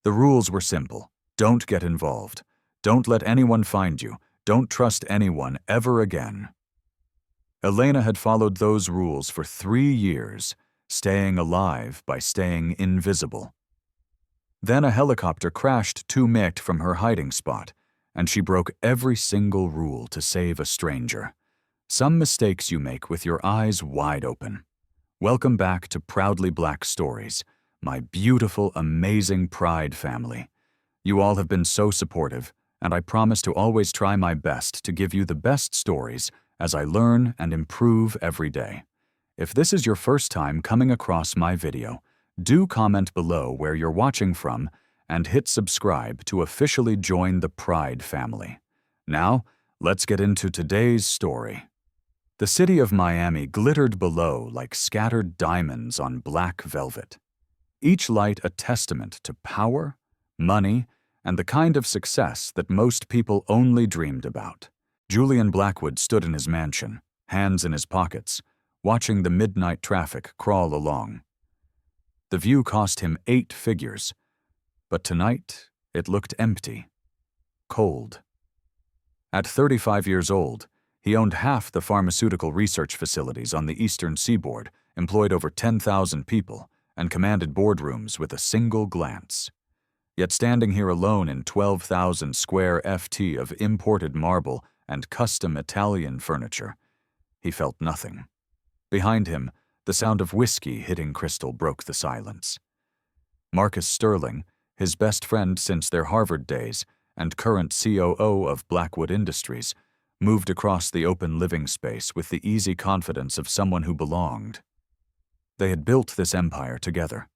The rules were simple. Don't get involved. Don't let anyone find you. Don't trust anyone ever again. Elena had followed those rules for 3 years, staying alive by staying invisible. Then a helicopter crashed 2 meters from her hiding spot, and she broke every single rule to save a stranger. Some mistakes you make with your eyes wide open. Welcome back to Proudly Black Stories, my beautiful, amazing Pride family. You all have been so supportive, and I promise to always try my best to give you the best stories as I learn and improve every day. If this is your first time coming across my video, do comment below where you're watching from and hit subscribe to officially join the Pride family. Now, let's get into today's story. The city of Miami glittered below like scattered diamonds on black velvet. Each light a testament to power, money, and the kind of success that most people only dreamed about. Julian Blackwood stood in his mansion, hands in his pockets, watching the midnight traffic crawl along. The view cost him 8 figures, but tonight it looked empty, cold. At 35 years old, he owned half the pharmaceutical research facilities on the eastern seaboard, employed over 10,000 people, and commanded boardrooms with a single glance. Yet standing here alone in 12,000 square ft of imported marble and custom Italian furniture, he felt nothing. Behind him, the sound of whiskey hitting crystal broke the silence. Marcus Sterling, his best friend since their Harvard days and current COO of Blackwood Industries, moved across the open living space with the easy confidence of someone who belonged. They had built this empire together.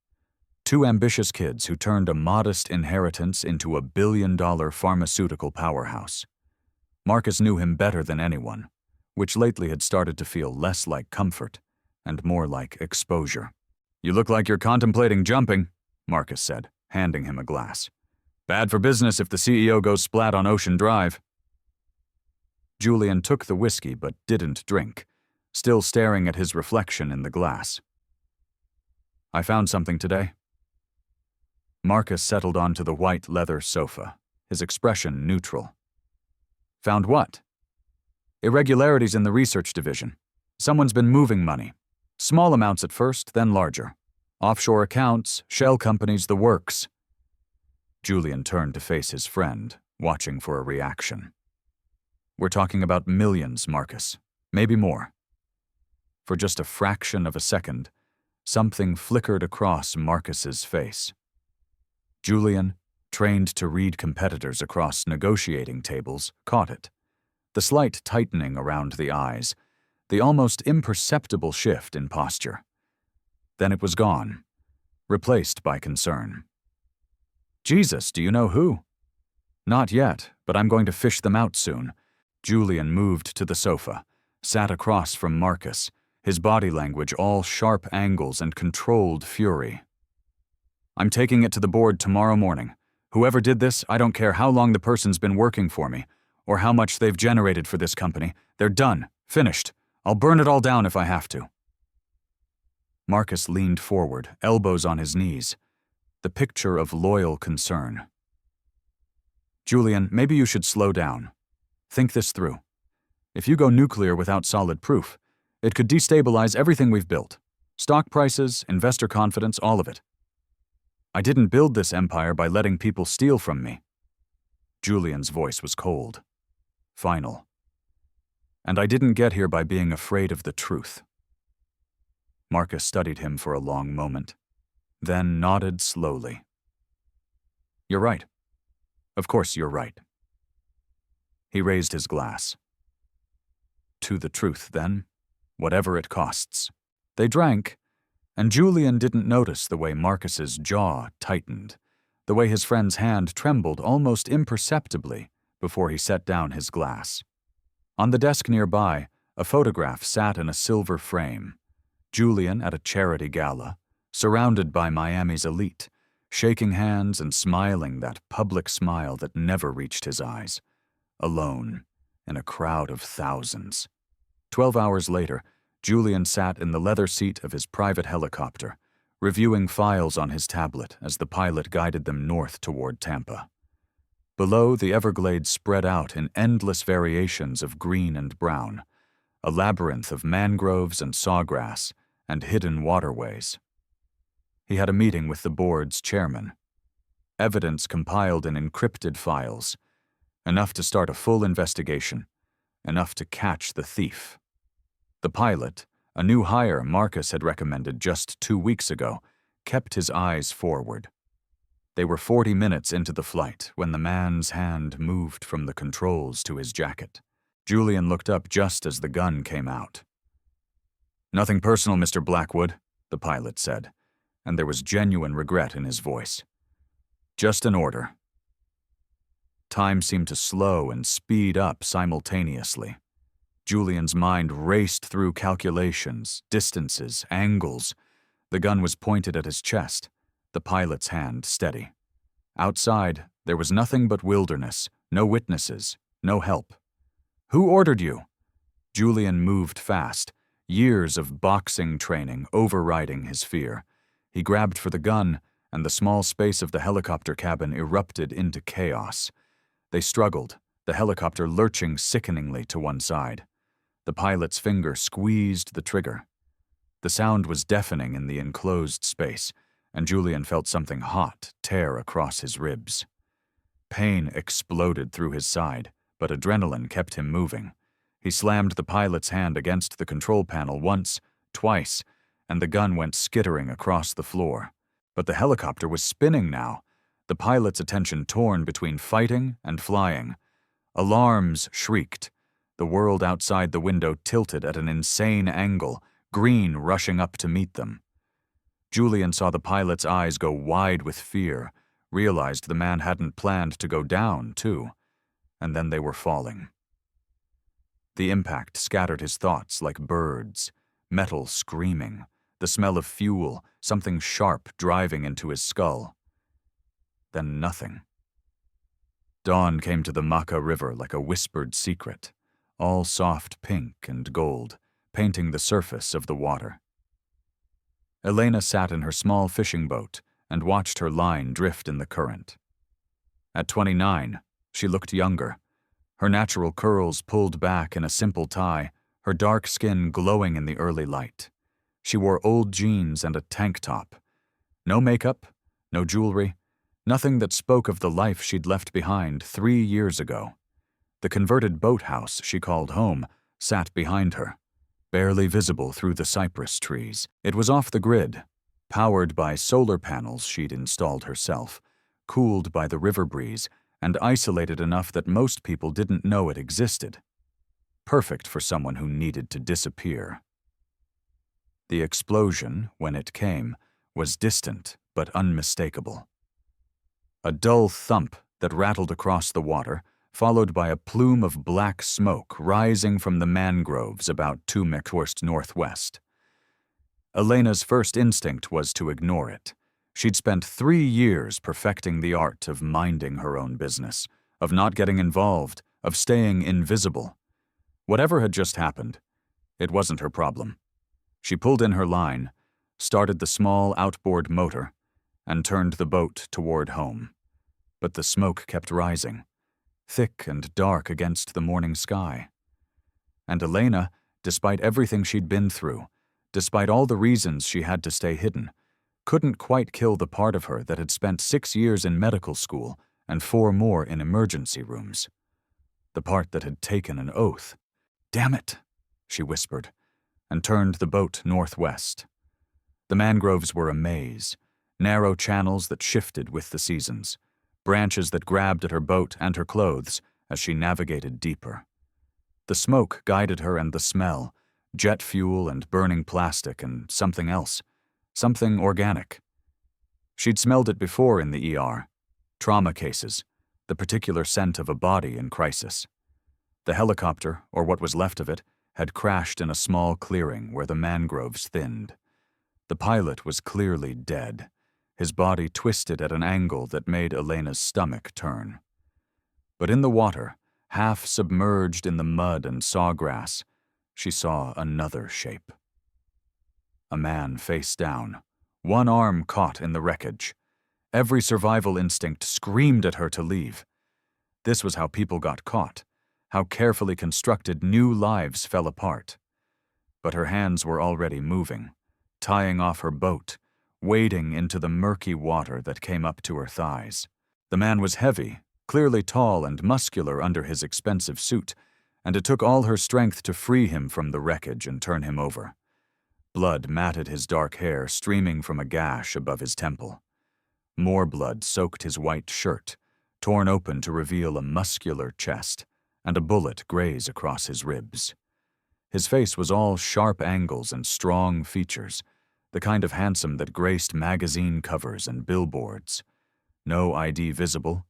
2 ambitious kids who turned a modest inheritance into a billion-dollar pharmaceutical powerhouse. Marcus knew him better than anyone, which lately had started to feel less like comfort and more like exposure. "You look like you're contemplating jumping," Marcus said, handing him a glass. "Bad for business if the CEO goes splat on Ocean Drive." Julian took the whiskey but didn't drink, still staring at his reflection in the glass. "I found something today." Marcus settled onto the white leather sofa, his expression neutral. "Found what?" "Irregularities in the research division. Someone's been moving money. Small amounts at first, then larger. Offshore accounts, shell companies, the works." Julian turned to face his friend, watching for a reaction. "We're talking about millions, Marcus. Maybe more." For just a fraction of a second, something flickered across Marcus's face. Julian, trained to read competitors across negotiating tables, caught it. The slight tightening around the eyes, the almost imperceptible shift in posture. Then it was gone, replaced by concern. "Jesus, do you know who?" "Not yet, but I'm going to fish them out soon." Julian moved to the sofa, sat across from Marcus, his body language all sharp angles and controlled fury. "I'm taking it to the board tomorrow morning. Whoever did this, I don't care how long the person's been working for me, or how much they've generated for this company. They're done, finished. I'll burn it all down if I have to." Marcus leaned forward, elbows on his knees, the picture of loyal concern. "Julian, maybe you should slow down. Think this through. If you go nuclear without solid proof, it could destabilize everything we've built. Stock prices, investor confidence, all of it. I didn't build this empire by letting people steal from me." Julian's voice was cold, final. "And I didn't get here by being afraid of the truth." Marcus studied him for a long moment, then nodded slowly. "You're right. Of course you're right." He raised his glass. "To the truth, then, whatever it costs." They drank, and Julian didn't notice the way Marcus's jaw tightened, the way his friend's hand trembled almost imperceptibly before he set down his glass. On the desk nearby, a photograph sat in a silver frame. Julian at a charity gala, surrounded by Miami's elite, shaking hands and smiling that public smile that never reached his eyes. Alone, in a crowd of thousands. 12 hours later, Julian sat in the leather seat of his private helicopter, reviewing files on his tablet as the pilot guided them north toward Tampa. Below, the Everglades spread out in endless variations of green and brown, a labyrinth of mangroves and sawgrass and hidden waterways. He had a meeting with the board's chairman. Evidence compiled in encrypted files, enough to start a full investigation, enough to catch the thief. The pilot, a new hire Marcus had recommended just 2 weeks ago, kept his eyes forward. They were 40 minutes into the flight when the man's hand moved from the controls to his jacket. Julian looked up just as the gun came out. "Nothing personal, Mr. Blackwood," the pilot said, and there was genuine regret in his voice. "Just an order." Time seemed to slow and speed up simultaneously. Julian's mind raced through calculations, distances, angles. The gun was pointed at his chest, the pilot's hand steady. Outside, there was nothing but wilderness, no witnesses, no help. "Who ordered you?" Julian moved fast, years of boxing training overriding his fear. He grabbed for the gun, and the small space of the helicopter cabin erupted into chaos. They struggled, the helicopter lurching sickeningly to one side. The pilot's finger squeezed the trigger. The sound was deafening in the enclosed space, and Julian felt something hot tear across his ribs. Pain exploded through his side, but adrenaline kept him moving. He slammed the pilot's hand against the control panel once, twice, and the gun went skittering across the floor. But the helicopter was spinning now, the pilot's attention torn between fighting and flying. Alarms shrieked. The world outside the window tilted at an insane angle, green rushing up to meet them. Julian saw the pilot's eyes go wide with fear, realized the man hadn't planned to go down, too, and then they were falling. The impact scattered his thoughts like birds, metal screaming, the smell of fuel, something sharp driving into his skull. Then nothing. Dawn came to the Maca River like a whispered secret, all soft pink and gold, painting the surface of the water. Elena sat in her small fishing boat and watched her line drift in the current. At 29, she looked younger, her natural curls pulled back in a simple tie, her dark skin glowing in the early light. She wore old jeans and a tank top. No makeup, no jewelry, nothing that spoke of the life she'd left behind 3 years ago. The converted boathouse she called home sat behind her, barely visible through the cypress trees. It was off the grid, powered by solar panels she'd installed herself, cooled by the river breeze, and isolated enough that most people didn't know it existed. Perfect for someone who needed to disappear. The explosion, when it came, was distant but unmistakable. A dull thump that rattled across the water, followed by a plume of black smoke rising from the mangroves about 2 McHorst northwest. Elena's first instinct was to ignore it. She'd spent 3 years perfecting the art of minding her own business, of not getting involved, of staying invisible. Whatever had just happened, it wasn't her problem. She pulled in her line, started the small outboard motor, and turned the boat toward home. But the smoke kept rising, thick and dark against the morning sky. And Elena, despite everything she'd been through, despite all the reasons she had to stay hidden, couldn't quite kill the part of her that had spent 6 years in medical school and 4 more in emergency rooms. The part that had taken an oath. "Damn it," she whispered, and turned the boat northwest. The mangroves were a maze, narrow channels that shifted with the seasons, branches that grabbed at her boat and her clothes as she navigated deeper. The smoke guided her, and the smell, jet fuel and burning plastic and something else, something organic. She'd smelled it before in the ER, trauma cases, the particular scent of a body in crisis. The helicopter, or what was left of it, had crashed in a small clearing where the mangroves thinned. The pilot was clearly dead, his body twisted at an angle that made Elena's stomach turn. But in the water, half submerged in the mud and sawgrass, she saw another shape. A man face down, one arm caught in the wreckage. Every survival instinct screamed at her to leave. This was how people got caught, how carefully constructed new lives fell apart. But her hands were already moving, tying off her boat, wading into the murky water that came up to her thighs. The man was heavy, clearly tall and muscular under his expensive suit, and it took all her strength to free him from the wreckage and turn him over. Blood matted his dark hair, streaming from a gash above his temple. More blood soaked his white shirt, torn open to reveal a muscular chest, and a bullet graze across his ribs. His face was all sharp angles and strong features, the kind of handsome that graced magazine covers and billboards. No ID visible,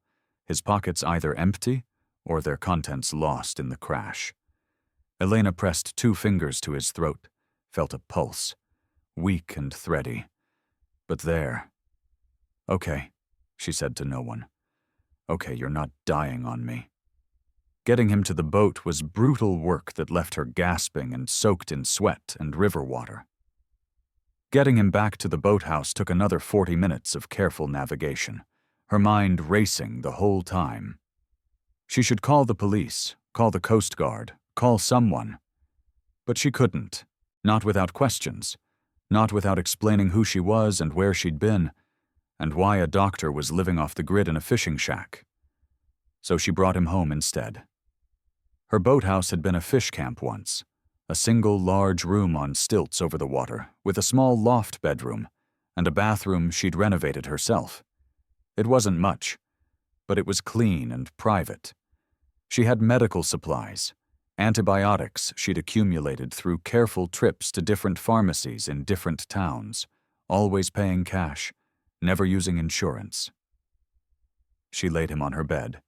his pockets either empty or their contents lost in the crash. Elena pressed 2 fingers to his throat, felt a pulse, weak and thready. But there. "Okay," she said to no one. "Okay, you're not dying on me." Getting him to the boat was brutal work that left her gasping and soaked in sweat and river water. Getting him back to the boathouse took another 40 minutes of careful navigation, her mind racing the whole time. She should call the police, call the Coast Guard, call someone. But she couldn't, not without questions, not without explaining who she was and where she'd been, and why a doctor was living off the grid in a fishing shack. So she brought him home instead. Her boathouse had been a fish camp once, a single large room on stilts over the water, with a small loft bedroom, and a bathroom she'd renovated herself. It wasn't much, but it was clean and private. She had medical supplies, antibiotics she'd accumulated through careful trips to different pharmacies in different towns, always paying cash, never using insurance. She laid him on her bed,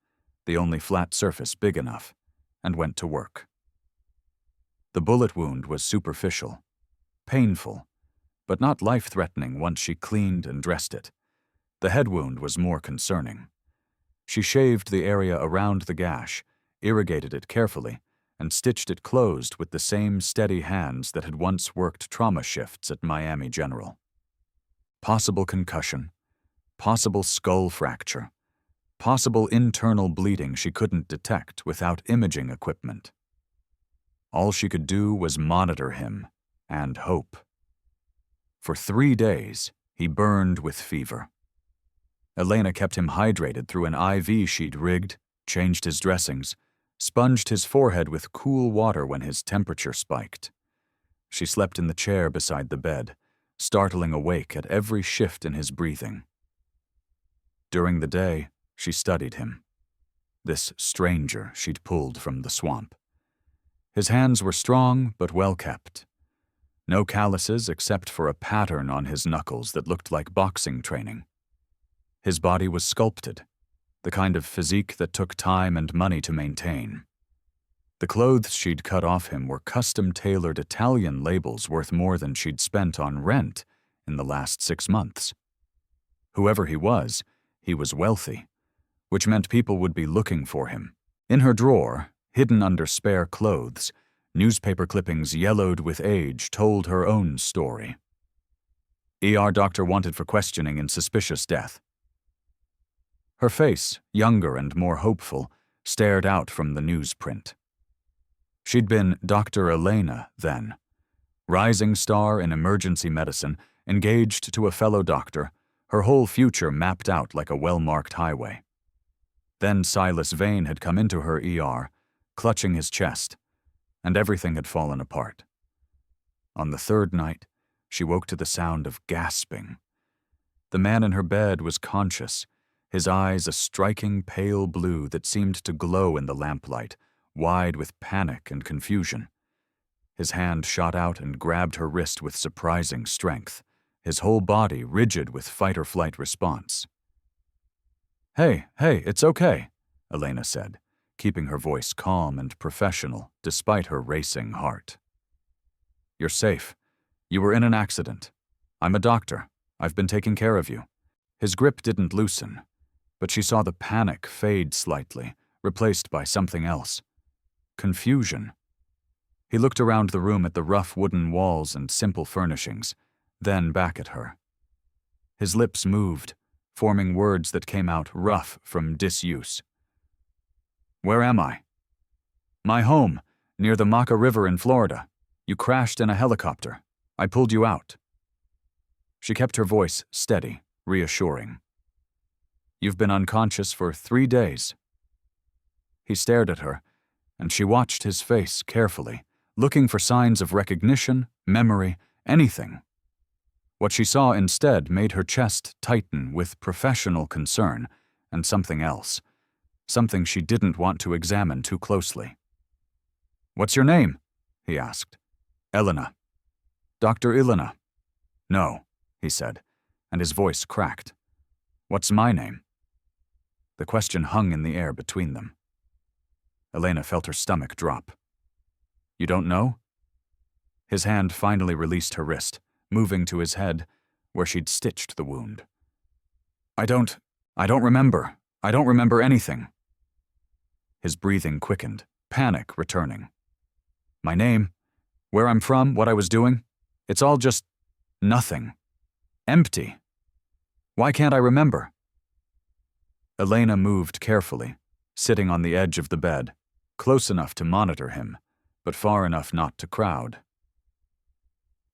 the only flat surface big enough, and went to work. The bullet wound was superficial, painful, but not life-threatening once she cleaned and dressed it. The head wound was more concerning. She shaved the area around the gash, irrigated it carefully, and stitched it closed with the same steady hands that had once worked trauma shifts at Miami General. Possible concussion, possible skull fracture, possible internal bleeding she couldn't detect without imaging equipment. All she could do was monitor him and hope. For 3 days, he burned with fever. Elena kept him hydrated through an IV she'd rigged, changed his dressings, sponged his forehead with cool water when his temperature spiked. She slept in the chair beside the bed, startling awake at every shift in his breathing. During the day, she studied him, this stranger she'd pulled from the swamp. His hands were strong but well kept. No calluses except for a pattern on his knuckles that looked like boxing training. His body was sculpted, the kind of physique that took time and money to maintain. The clothes she'd cut off him were custom-tailored Italian labels worth more than she'd spent on rent in the last 6 months. Whoever he was wealthy, which meant people would be looking for him. In her drawer, hidden under spare clothes, newspaper clippings yellowed with age told her own story. ER doctor wanted for questioning in suspicious death. Her face, younger and more hopeful, stared out from the newsprint. She'd been Dr. Elena then, rising star in emergency medicine, engaged to a fellow doctor, her whole future mapped out like a well-marked highway. Then Silas Vane had come into her ER, clutching his chest, and everything had fallen apart. On the 3rd night, she woke to the sound of gasping. The man in her bed was conscious, his eyes a striking pale blue that seemed to glow in the lamplight, wide with panic and confusion. His hand shot out and grabbed her wrist with surprising strength, his whole body rigid with fight-or-flight response. Hey, it's okay," Elena said, keeping her voice calm and professional despite her racing heart. "You're safe. You were in an accident. I'm a doctor. I've been taking care of you." His grip didn't loosen, but she saw the panic fade slightly, replaced by something else. Confusion. He looked around the room at the rough wooden walls and simple furnishings, then back at her. His lips moved, forming words that came out rough from disuse. "Where am I?" "My home, near the Maca River in Florida. You crashed in a helicopter. I pulled you out." She kept her voice steady, reassuring. "You've been unconscious for 3 days." He stared at her, and she watched his face carefully, looking for signs of recognition, memory, anything. What she saw instead made her chest tighten with professional concern and something else, something she didn't want to examine too closely. "What's your name?" he asked. "Elena." "Dr. Elena." "No," he said, and his voice cracked. "What's my name?" The question hung in the air between them. Elena felt her stomach drop. "You don't know?" His hand finally released her wrist, moving to his head, where she'd stitched the wound. I don't remember. I don't remember anything." His breathing quickened, panic returning. "My name, where I'm from, what I was doing, it's all just nothing. Empty. Why can't I remember?" Elena moved carefully, sitting on the edge of the bed, close enough to monitor him, but far enough not to crowd.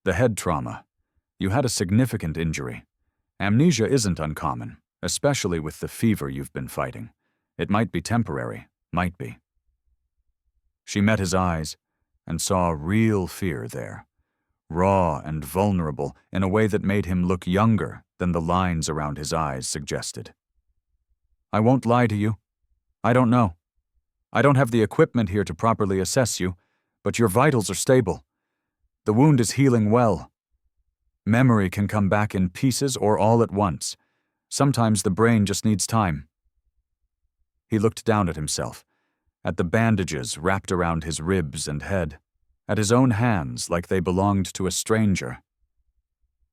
"The head trauma. You had a significant injury. Amnesia isn't uncommon, especially with the fever you've been fighting. It might be temporary, might be." She met his eyes and saw real fear there, raw and vulnerable in a way that made him look younger than the lines around his eyes suggested. "I won't lie to you. I don't know. I don't have the equipment here to properly assess you, but your vitals are stable. The wound is healing well. Memory can come back in pieces or all at once. Sometimes the brain just needs time." He looked down at himself, at the bandages wrapped around his ribs and head, at his own hands like they belonged to a stranger.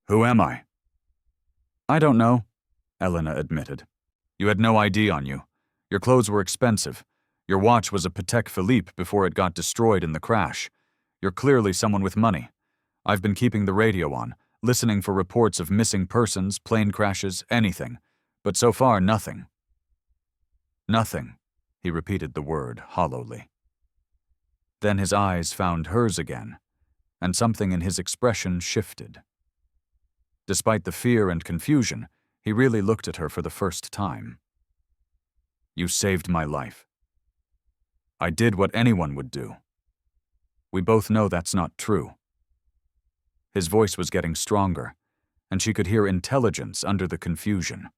"Who am I?" "I don't know," Elena admitted. "You had no ID on you. Your clothes were expensive. Your watch was a Patek Philippe before it got destroyed in the crash. You're clearly someone with money. I've been keeping the radio on, listening for reports of missing persons, plane crashes, anything. But so far, nothing." "Nothing," he repeated the word hollowly. Then his eyes found hers again, and something in his expression shifted. Despite the fear and confusion, he really looked at her for the first time. "You saved my life. I did what anyone would do. We both know that's not true." His voice was getting stronger, and she could hear intelligence under the confusion,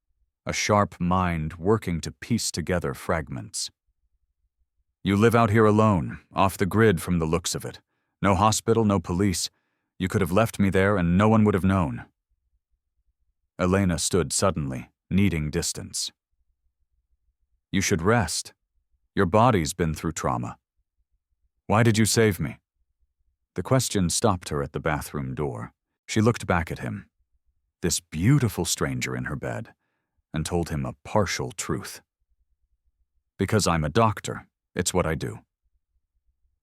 a sharp mind working to piece together fragments. "You live out here alone, off the grid from the looks of it. No hospital, no police. You could have left me there and no one would have known." Elena stood suddenly, needing distance. "You should rest. Your body's been through trauma. Why did you save me?" The question stopped her at the bathroom door. She looked back at him, this beautiful stranger in her bed, and told him a partial truth. "Because I'm a doctor. It's what I do."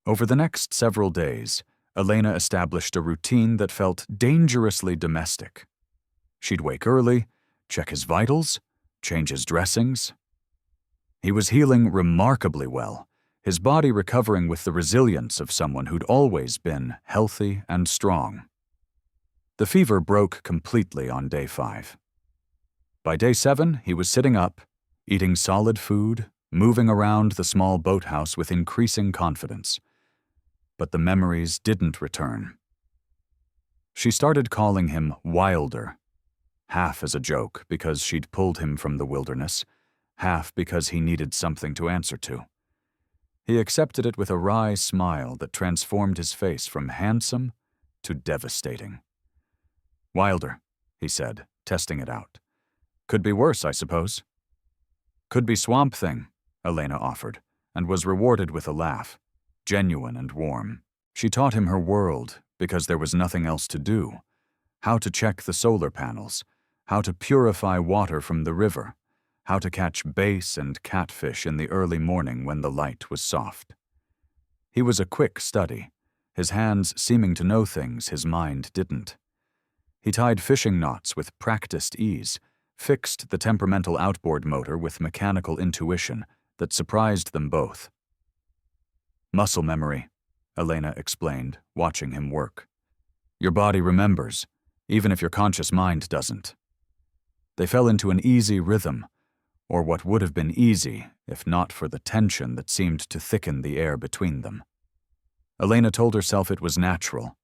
Over the next several days, Elena established a routine that felt dangerously domestic. She'd wake early, check his vitals, change his dressings. He was healing remarkably well, his body recovering with the resilience of someone who'd always been healthy and strong. The fever broke completely on day 5. By day 7, he was sitting up, eating solid food, moving around the small boathouse with increasing confidence. But the memories didn't return. She started calling him Wilder, half as a joke because she'd pulled him from the wilderness, half because he needed something to answer to. He accepted it with a wry smile that transformed his face from handsome to devastating. "Wilder," he said, testing it out. "Could be worse, I suppose." "Could be Swamp Thing," Elena offered, and was rewarded with a laugh, genuine and warm. She taught him her world because there was nothing else to do. How to check the solar panels, how to purify water from the river, how to catch bass and catfish in the early morning when the light was soft. He was a quick study, his hands seeming to know things his mind didn't. He tied fishing knots with practiced ease, fixed the temperamental outboard motor with mechanical intuition that surprised them both. Muscle memory, Elena explained, watching him work. Your body remembers, even if your conscious mind doesn't. They fell into an easy rhythm, or what would have been easy if not for the tension that seemed to thicken the air between them. Elena told herself it was natural.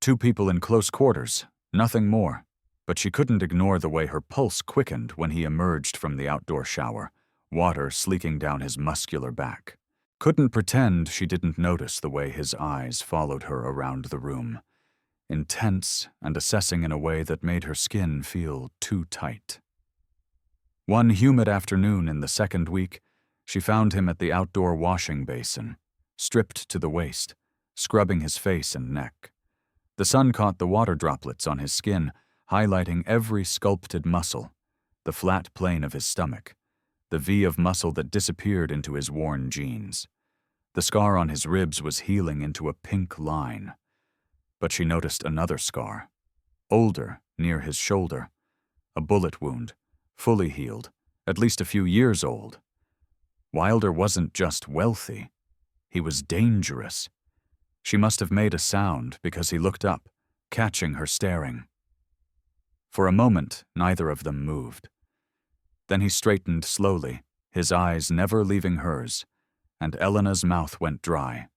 Two people in close quarters, nothing more, but she couldn't ignore the way her pulse quickened when he emerged from the outdoor shower, water sleeking down his muscular back. Couldn't pretend she didn't notice the way his eyes followed her around the room, intense and assessing in a way that made her skin feel too tight. One humid afternoon in the second week, she found him at the outdoor washing basin, stripped to the waist, scrubbing his face and neck. The sun caught the water droplets on his skin, highlighting every sculpted muscle, the flat plane of his stomach, the V of muscle that disappeared into his worn jeans. The scar on his ribs was healing into a pink line. But she noticed another scar, older, near his shoulder, a bullet wound, fully healed, at least a few years old. Wilder wasn't just wealthy, he was dangerous. She must have made a sound because he looked up, catching her staring. For a moment, neither of them moved. Then he straightened slowly, his eyes never leaving hers, and Elena's mouth went dry.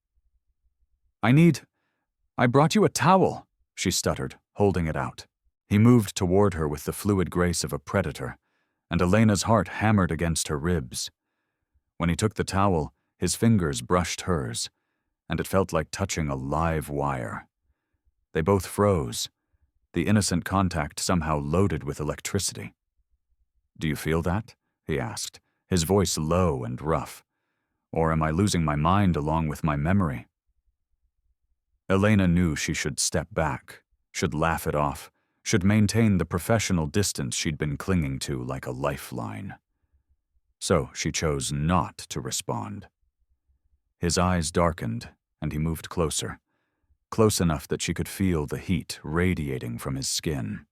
I brought you a towel, she stuttered, holding it out. He moved toward her with the fluid grace of a predator, and Elena's heart hammered against her ribs. When he took the towel, his fingers brushed hers, and it felt like touching a live wire. They both froze, the innocent contact somehow loaded with electricity. Do you feel that? He asked, his voice low and rough. Or am I losing my mind along with my memory? Elena knew she should step back, should laugh it off, should maintain the professional distance she'd been clinging to like a lifeline. So she chose not to respond. His eyes darkened, and he moved closer, close enough that she could feel the heat radiating from his skin.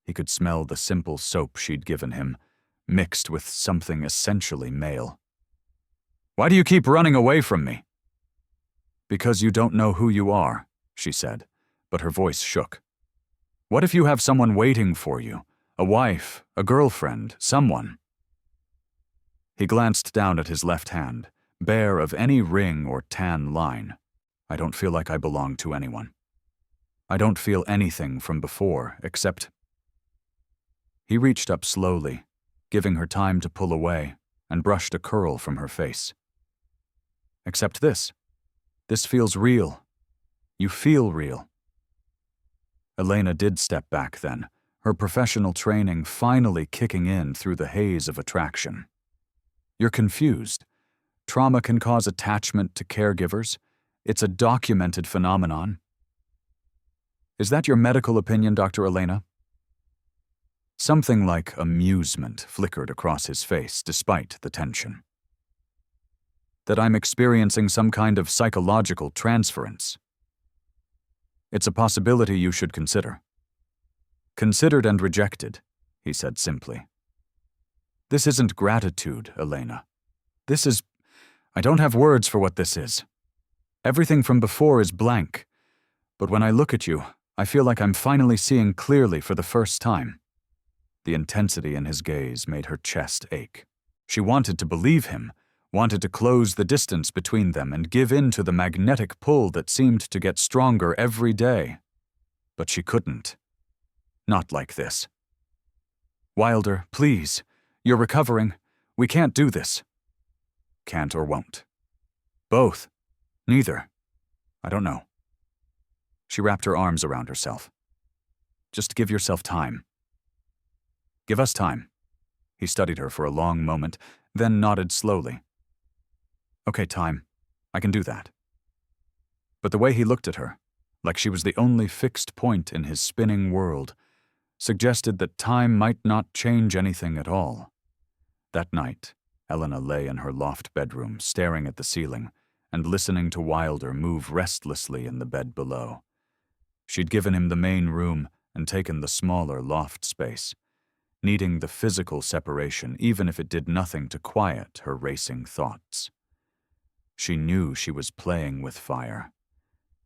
He could smell the simple soap she'd given him, mixed with something essentially male. Why do you keep running away from me? Because you don't know who you are, she said, but her voice shook. What if you have someone waiting for you? A wife, a girlfriend, someone? He glanced down at his left hand, bare of any ring or tan line. I don't feel like I belong to anyone. I don't feel anything from before, except... He reached up slowly, giving her time to pull away, and brushed a curl from her face. Except this. This feels real. You feel real. Elena did step back then, her professional training finally kicking in through the haze of attraction. You're confused. Trauma can cause attachment to caregivers. It's a documented phenomenon. Is that your medical opinion, Dr. Elena? Something like amusement flickered across his face despite the tension. That I'm experiencing some kind of psychological transference. It's a possibility you should consider. Considered and rejected, he said simply. This isn't gratitude, Elena. I don't have words for what this is. Everything from before is blank, but when I look at you, I feel like I'm finally seeing clearly for the first time. The intensity in his gaze made her chest ache. She wanted to believe him, wanted to close the distance between them and give in to the magnetic pull that seemed to get stronger every day. But she couldn't. Not like this. Wilder, please. You're recovering. We can't do this. Can't or won't. Both. Neither. I don't know. She wrapped her arms around herself. Just give yourself time. Give us time. He studied her for a long moment, then nodded slowly. Okay, time. I can do that. But the way he looked at her, like she was the only fixed point in his spinning world, suggested that time might not change anything at all. That night, Elena lay in her loft bedroom, staring at the ceiling and listening to Wilder move restlessly in the bed below. She'd given him the main room and taken the smaller loft space, needing the physical separation even if it did nothing to quiet her racing thoughts. She knew she was playing with fire.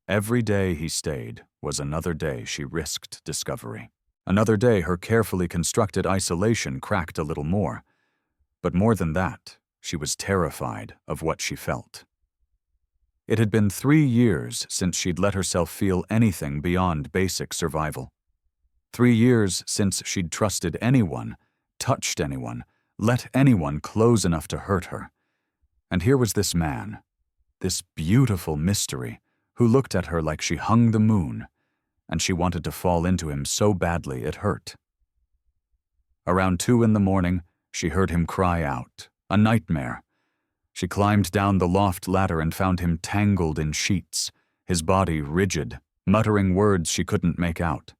Every day he stayed was another day she risked discovery. Another day her carefully constructed isolation cracked a little more. But more than that, she was terrified of what she felt. It had been 3 years since she'd let herself feel anything beyond basic survival. 3 years since she'd trusted anyone, touched anyone, let anyone close enough to hurt her. And here was this man, this beautiful mystery, who looked at her like she hung the moon, and she wanted to fall into him so badly it hurt. Around 2 in the morning, she heard him cry out, a nightmare. She climbed down the loft ladder and found him tangled in sheets, his body rigid, muttering words she couldn't make out.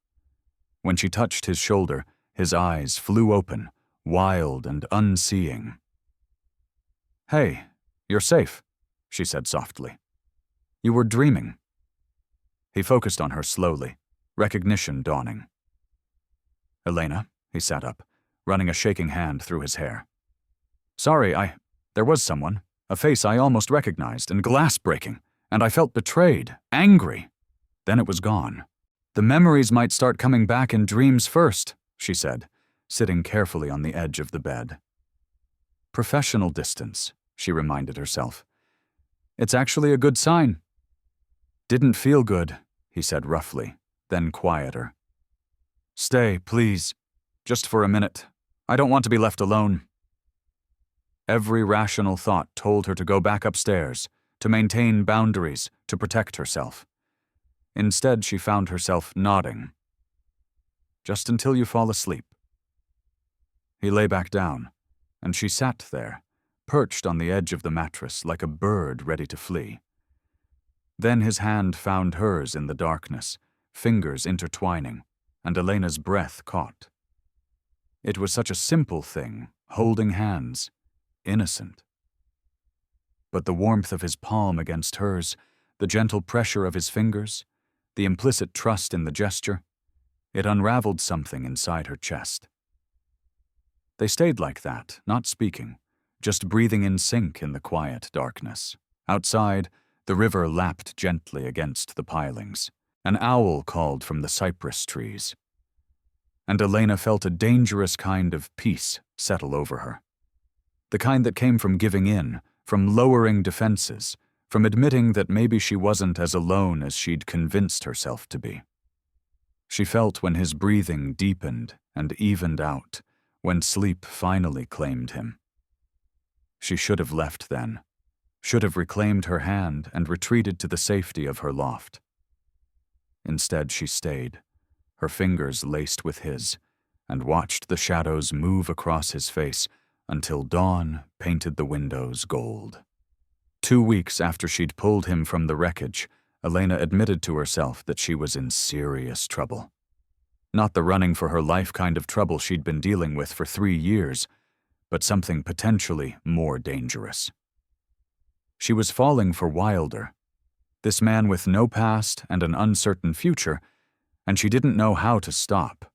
When she touched his shoulder, his eyes flew open, wild and unseeing. "Hey, you're safe," she said softly. "You were dreaming." He focused on her slowly, recognition dawning. "Elena," he sat up, running a shaking hand through his hair. "Sorry, there was someone, a face I almost recognized, and glass breaking, and I felt betrayed, angry. Then it was gone. The memories might start coming back in dreams first," she said, sitting carefully on the edge of the bed. "Professional distance," she reminded herself. "It's actually a good sign." "Didn't feel good," he said roughly, then quieter. "Stay, please. Just for a minute. I don't want to be left alone." Every rational thought told her to go back upstairs, to maintain boundaries, to protect herself. Instead, she found herself nodding. "Just until you fall asleep." He lay back down, and she sat there, perched on the edge of the mattress like a bird ready to flee. Then his hand found hers in the darkness, fingers intertwining, and Elena's breath caught. It was such a simple thing, holding hands, innocent. But the warmth of his palm against hers, the gentle pressure of his fingers, the implicit trust in the gesture, it unraveled something inside her chest. They stayed like that, not speaking, just breathing in sync in the quiet darkness. Outside, the river lapped gently against the pilings. An owl called from the cypress trees. And Elena felt a dangerous kind of peace settle over her. The kind that came from giving in, from lowering defenses, from admitting that maybe she wasn't as alone as she'd convinced herself to be. She felt when his breathing deepened and evened out, when sleep finally claimed him. She should have left then, should have reclaimed her hand and retreated to the safety of her loft. Instead, she stayed, her fingers laced with his, and watched the shadows move across his face until dawn painted the windows gold. 2 weeks after she'd pulled him from the wreckage, Elena admitted to herself that she was in serious trouble. Not the running for her life kind of trouble she'd been dealing with for 3 years, but something potentially more dangerous. She was falling for Wilder, this man with no past and an uncertain future, and she didn't know how to stop.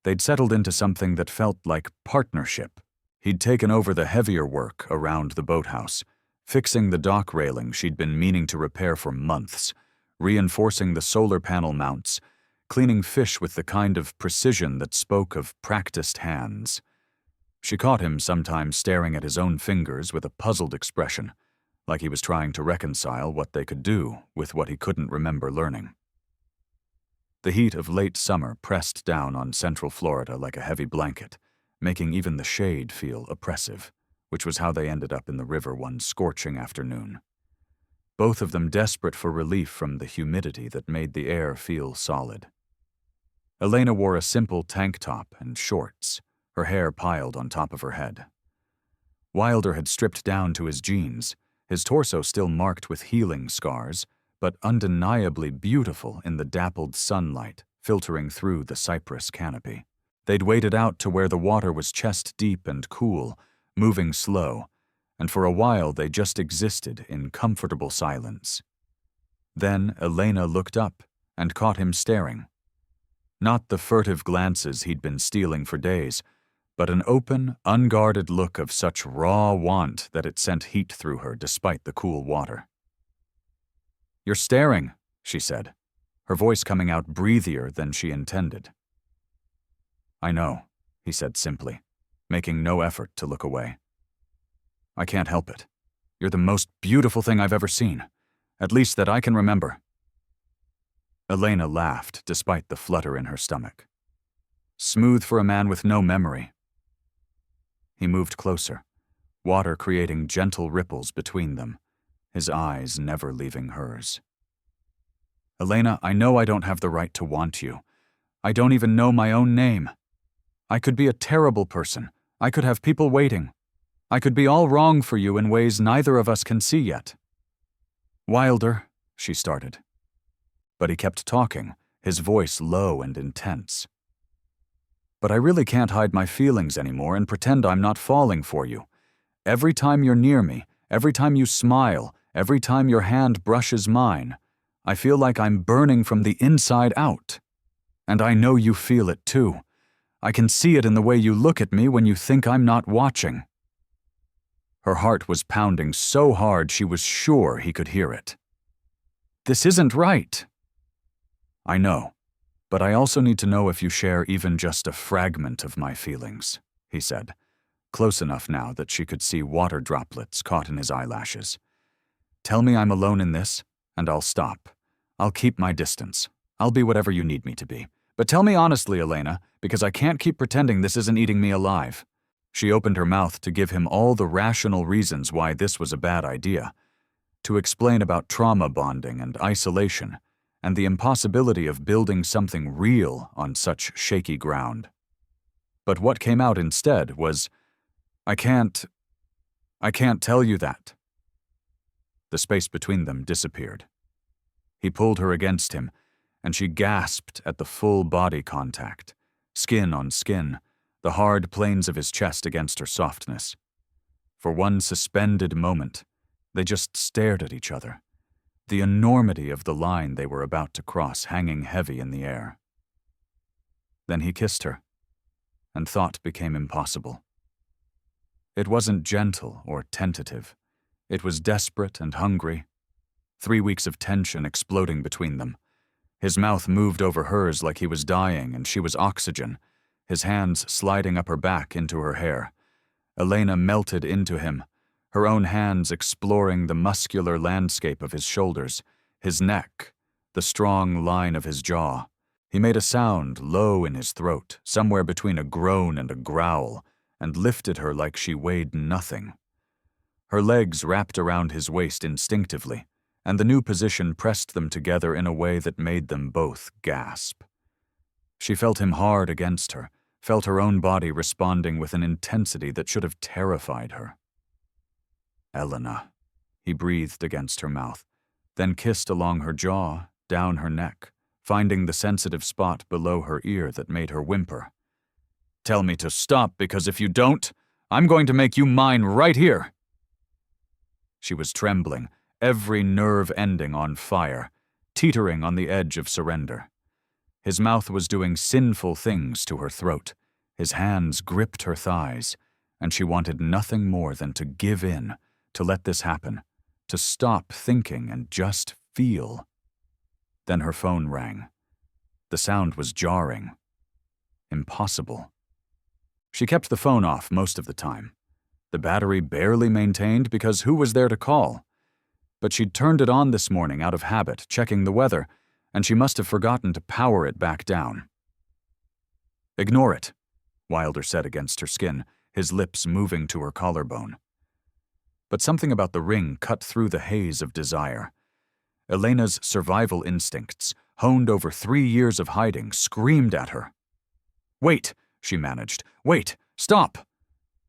They'd settled into something that felt like partnership. He'd taken over the heavier work around the boathouse, fixing the dock railing she'd been meaning to repair for months, reinforcing the solar panel mounts, cleaning fish with the kind of precision that spoke of practiced hands. She caught him sometimes staring at his own fingers with a puzzled expression, like he was trying to reconcile what they could do with what he couldn't remember learning. The heat of late summer pressed down on central Florida like a heavy blanket, making even the shade feel oppressive, which was how they ended up in the river one scorching afternoon. Both of them desperate for relief from the humidity that made the air feel solid. Elena wore a simple tank top and shorts, her hair piled on top of her head. Wilder had stripped down to his jeans, his torso still marked with healing scars, but undeniably beautiful in the dappled sunlight filtering through the cypress canopy. They'd waded out to where the water was chest-deep and cool, moving slow, and for a while they just existed in comfortable silence. Then Elena looked up and caught him staring. Not the furtive glances he'd been stealing for days, but an open, unguarded look of such raw want that it sent heat through her despite the cool water. "You're staring," she said, her voice coming out breathier than she intended. "I know," he said simply, making no effort to look away. "I can't help it. You're the most beautiful thing I've ever seen, at least that I can remember." Elena laughed despite the flutter in her stomach. Smooth for a man with no memory. He moved closer, water creating gentle ripples between them, his eyes never leaving hers. "Elena, I know I don't have the right to want you. I don't even know my own name. I could be a terrible person. I could have people waiting. I could be all wrong for you in ways neither of us can see yet." "Wilder," she started. But he kept talking, his voice low and intense. "But I really can't hide my feelings anymore and pretend I'm not falling for you. Every time you're near me, every time you smile, every time your hand brushes mine, I feel like I'm burning from the inside out. And I know you feel it too. I can see it in the way you look at me when you think I'm not watching." Her heart was pounding so hard she was sure he could hear it. "This isn't right." "I know, but I also need to know if you share even just a fragment of my feelings," he said, close enough now that she could see water droplets caught in his eyelashes. "Tell me I'm alone in this, and I'll stop. I'll keep my distance. I'll be whatever you need me to be. But tell me honestly, Elena, because I can't keep pretending this isn't eating me alive." She opened her mouth to give him all the rational reasons why this was a bad idea, to explain about trauma bonding and isolation, and the impossibility of building something real on such shaky ground. But what came out instead was, I can't tell you that." The space between them disappeared. He pulled her against him, and she gasped at the full body contact, skin on skin, the hard planes of his chest against her softness. For one suspended moment, they just stared at each other, the enormity of the line they were about to cross hanging heavy in the air. Then he kissed her, and thought became impossible. It wasn't gentle or tentative. It was desperate and hungry. 3 weeks of tension exploding between them. His mouth moved over hers like he was dying and she was oxygen, his hands sliding up her back into her hair. Elena melted into him, her own hands exploring the muscular landscape of his shoulders, his neck, the strong line of his jaw. He made a sound low in his throat, somewhere between a groan and a growl, and lifted her like she weighed nothing. Her legs wrapped around his waist instinctively, and the new position pressed them together in a way that made them both gasp. She felt him hard against her, felt her own body responding with an intensity that should have terrified her. "Elena," he breathed against her mouth, then kissed along her jaw, down her neck, finding the sensitive spot below her ear that made her whimper. "Tell me to stop, because if you don't, I'm going to make you mine right here." She was trembling, every nerve ending on fire, teetering on the edge of surrender. His mouth was doing sinful things to her throat. His hands gripped her thighs, and she wanted nothing more than to give in, to let this happen, to stop thinking and just feel. Then her phone rang. The sound was jarring. Impossible. She kept the phone off most of the time. The battery barely maintained because who was there to call? But she'd turned it on this morning out of habit, checking the weather, and she must have forgotten to power it back down. "Ignore it," Wilder said against her skin, his lips moving to her collarbone. But something about the ring cut through the haze of desire. Elena's survival instincts, honed over 3 years of hiding, screamed at her. "Wait," she managed. "Wait! Stop!"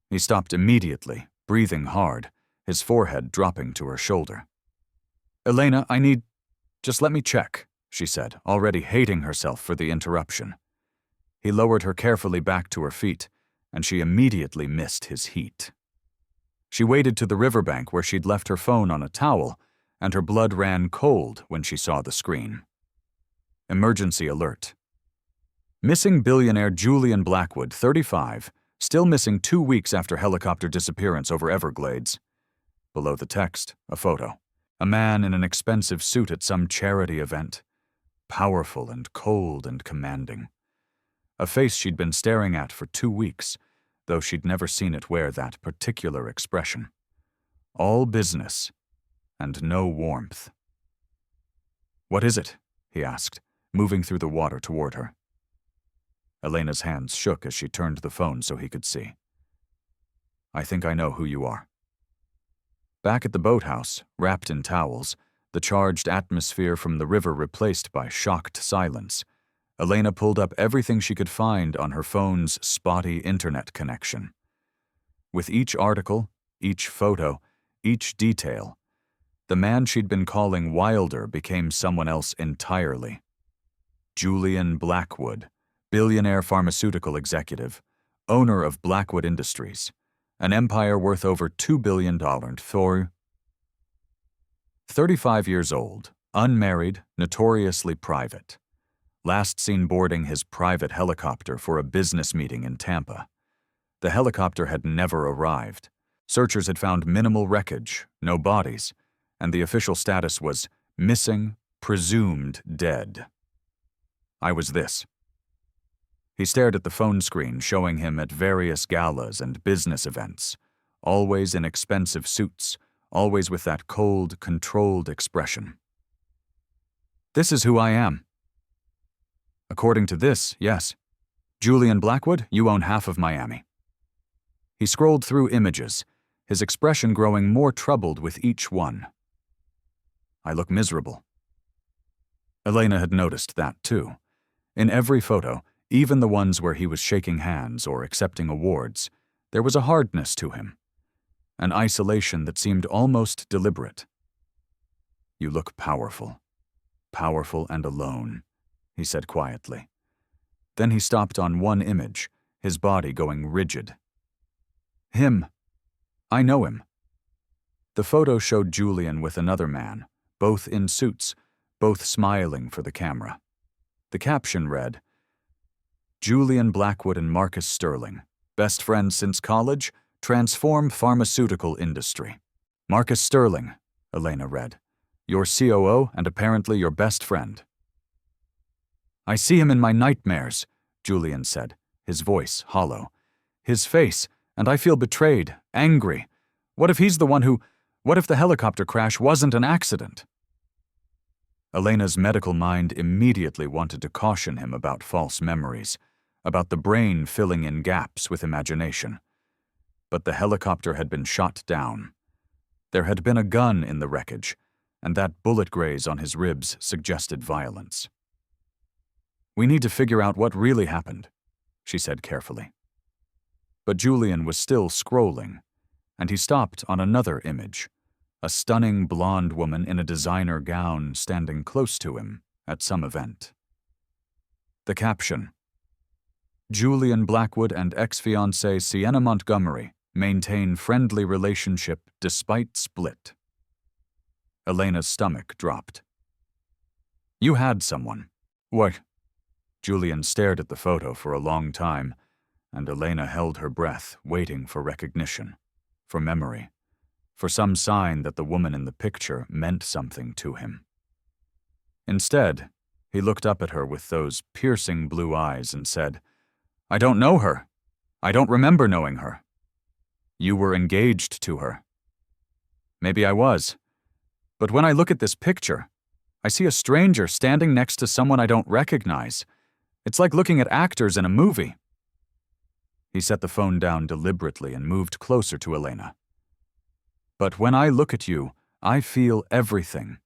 He stopped immediately, breathing hard, his forehead dropping to her shoulder. "Elena, just let me check," she said, already hating herself for the interruption. He lowered her carefully back to her feet, and she immediately missed his heat. She waded to the riverbank where she'd left her phone on a towel, and her blood ran cold when she saw the screen. Emergency alert. Missing billionaire Julian Blackwood, 35, still missing 2 weeks after helicopter disappearance over Everglades. Below the text, a photo. A man in an expensive suit at some charity event. Powerful and cold and commanding. A face she'd been staring at for 2 weeks, though she'd never seen it wear that particular expression. All business, and no warmth. "What is it?" he asked, moving through the water toward her. Elena's hands shook as she turned the phone so he could see. "I think I know who you are." Back at the boathouse, wrapped in towels, the charged atmosphere from the river replaced by shocked silence, Elena pulled up everything she could find on her phone's spotty internet connection. With each article, each photo, each detail, the man she'd been calling Wilder became someone else entirely. Julian Blackwood, billionaire pharmaceutical executive, owner of Blackwood Industries, an empire worth over $2 billion for 35 years old, unmarried, notoriously private. Last seen boarding his private helicopter for a business meeting in Tampa. The helicopter had never arrived. Searchers had found minimal wreckage, no bodies, and the official status was missing, presumed dead. I was this. He stared at the phone screen showing him at various galas and business events, always in expensive suits, always with that cold, controlled expression. "This is who I am." "According to this, yes. Julian Blackwood, you own half of Miami." He scrolled through images, his expression growing more troubled with each one. "I look miserable." Elena had noticed that too. In every photo, even the ones where he was shaking hands or accepting awards, there was a hardness to him, an isolation that seemed almost deliberate. "You look powerful and alone," he said quietly. Then he stopped on one image, his body going rigid. "Him. I know him." The photo showed Julian with another man, both in suits, both smiling for the camera. The caption read, "Julian Blackwood and Marcus Sterling, best friends since college, transform pharmaceutical industry." "Marcus Sterling," Elena read, "your COO and apparently your best friend." "I see him in my nightmares," Julian said, his voice hollow. "His face, and I feel betrayed, angry. What if he's the one who... What if the helicopter crash wasn't an accident?" Elena's medical mind immediately wanted to caution him about false memories, about the brain filling in gaps with imagination. But the helicopter had been shot down. There had been a gun in the wreckage, and that bullet graze on his ribs suggested violence. "We need to figure out what really happened," she said carefully. But Julian was still scrolling, and he stopped on another image, a stunning blonde woman in a designer gown standing close to him at some event. The caption, "Julian Blackwood and ex-fiancée Sienna Montgomery maintain friendly relationship despite split." Elena's stomach dropped. "You had someone." "What?" Julian stared at the photo for a long time, and Elena held her breath, waiting for recognition, for memory, for some sign that the woman in the picture meant something to him. Instead, he looked up at her with those piercing blue eyes and said, "I don't know her. I don't remember knowing her." "You were engaged to her." "Maybe I was. But when I look at this picture, I see a stranger standing next to someone I don't recognize. It's like looking at actors in a movie." He set the phone down deliberately and moved closer to Elena. "But when I look at you, I feel everything.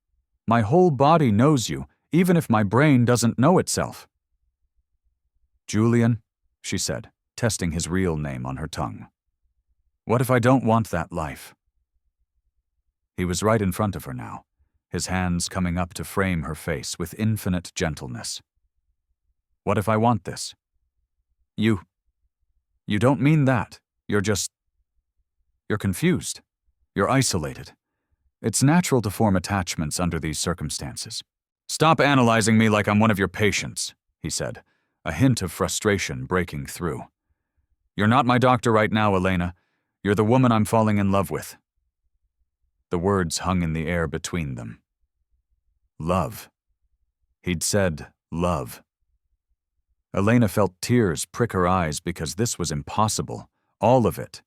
My whole body knows you, even if my brain doesn't know itself." "Julian," she said, testing his real name on her tongue. "What if I don't want that life?" He was right in front of her now, his hands coming up to frame her face with infinite gentleness. "What if I want this?" You don't mean that. You're confused. You're isolated. It's natural to form attachments under these circumstances." "Stop analyzing me like I'm one of your patients," he said, a hint of frustration breaking through. "You're not my doctor right now, Elena. You're the woman I'm falling in love with." The words hung in the air between them. Love. He'd said love. Elena felt tears prick her eyes because this was impossible. All of it.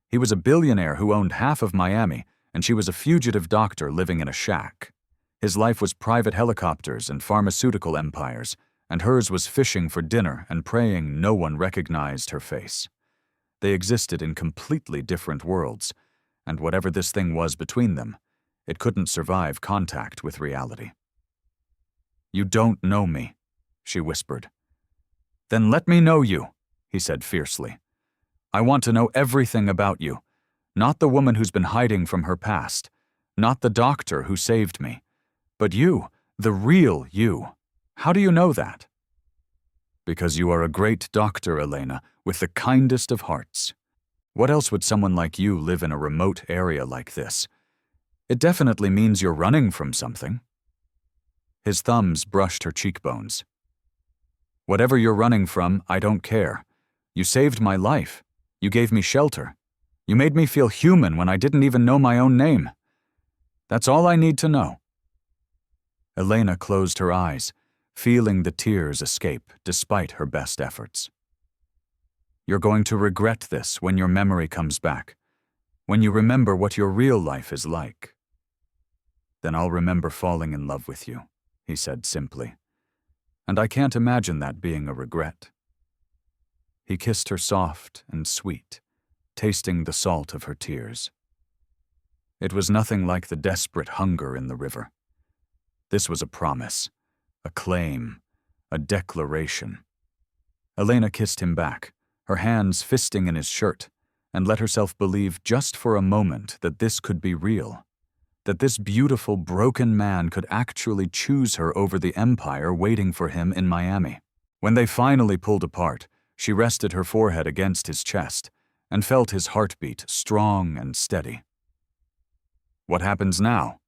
He was a billionaire who owned half of Miami, and she was a fugitive doctor living in a shack. His life was private helicopters and pharmaceutical empires, and hers was fishing for dinner and praying no one recognized her face. They existed in completely different worlds, and whatever this thing was between them, it couldn't survive contact with reality. "You don't know me," she whispered. "Then let me know you," he said fiercely. "I want to know everything about you, not the woman who's been hiding from her past, not the doctor who saved me, but you, the real you. How do you know that?" "Because you are a great doctor, Elena, with the kindest of hearts. What else would someone like you live in a remote area like this? It definitely means you're running from something." His thumbs brushed her cheekbones. "Whatever you're running from, I don't care. You saved my life. You gave me shelter. You made me feel human when I didn't even know my own name. That's all I need to know." Elena closed her eyes, feeling the tears escape despite her best efforts. "You're going to regret this when your memory comes back, when you remember what your real life is like." "Then I'll remember falling in love with you," he said simply. "And I can't imagine that being a regret." He kissed her soft and sweet, tasting the salt of her tears. It was nothing like the desperate hunger in the river. This was a promise, a claim, a declaration. Elena kissed him back, her hands fisting in his shirt, and let herself believe just for a moment that this could be real, that this beautiful, broken man could actually choose her over the empire waiting for him in Miami. When they finally pulled apart, she rested her forehead against his chest and felt his heartbeat strong and steady. "What happens now?"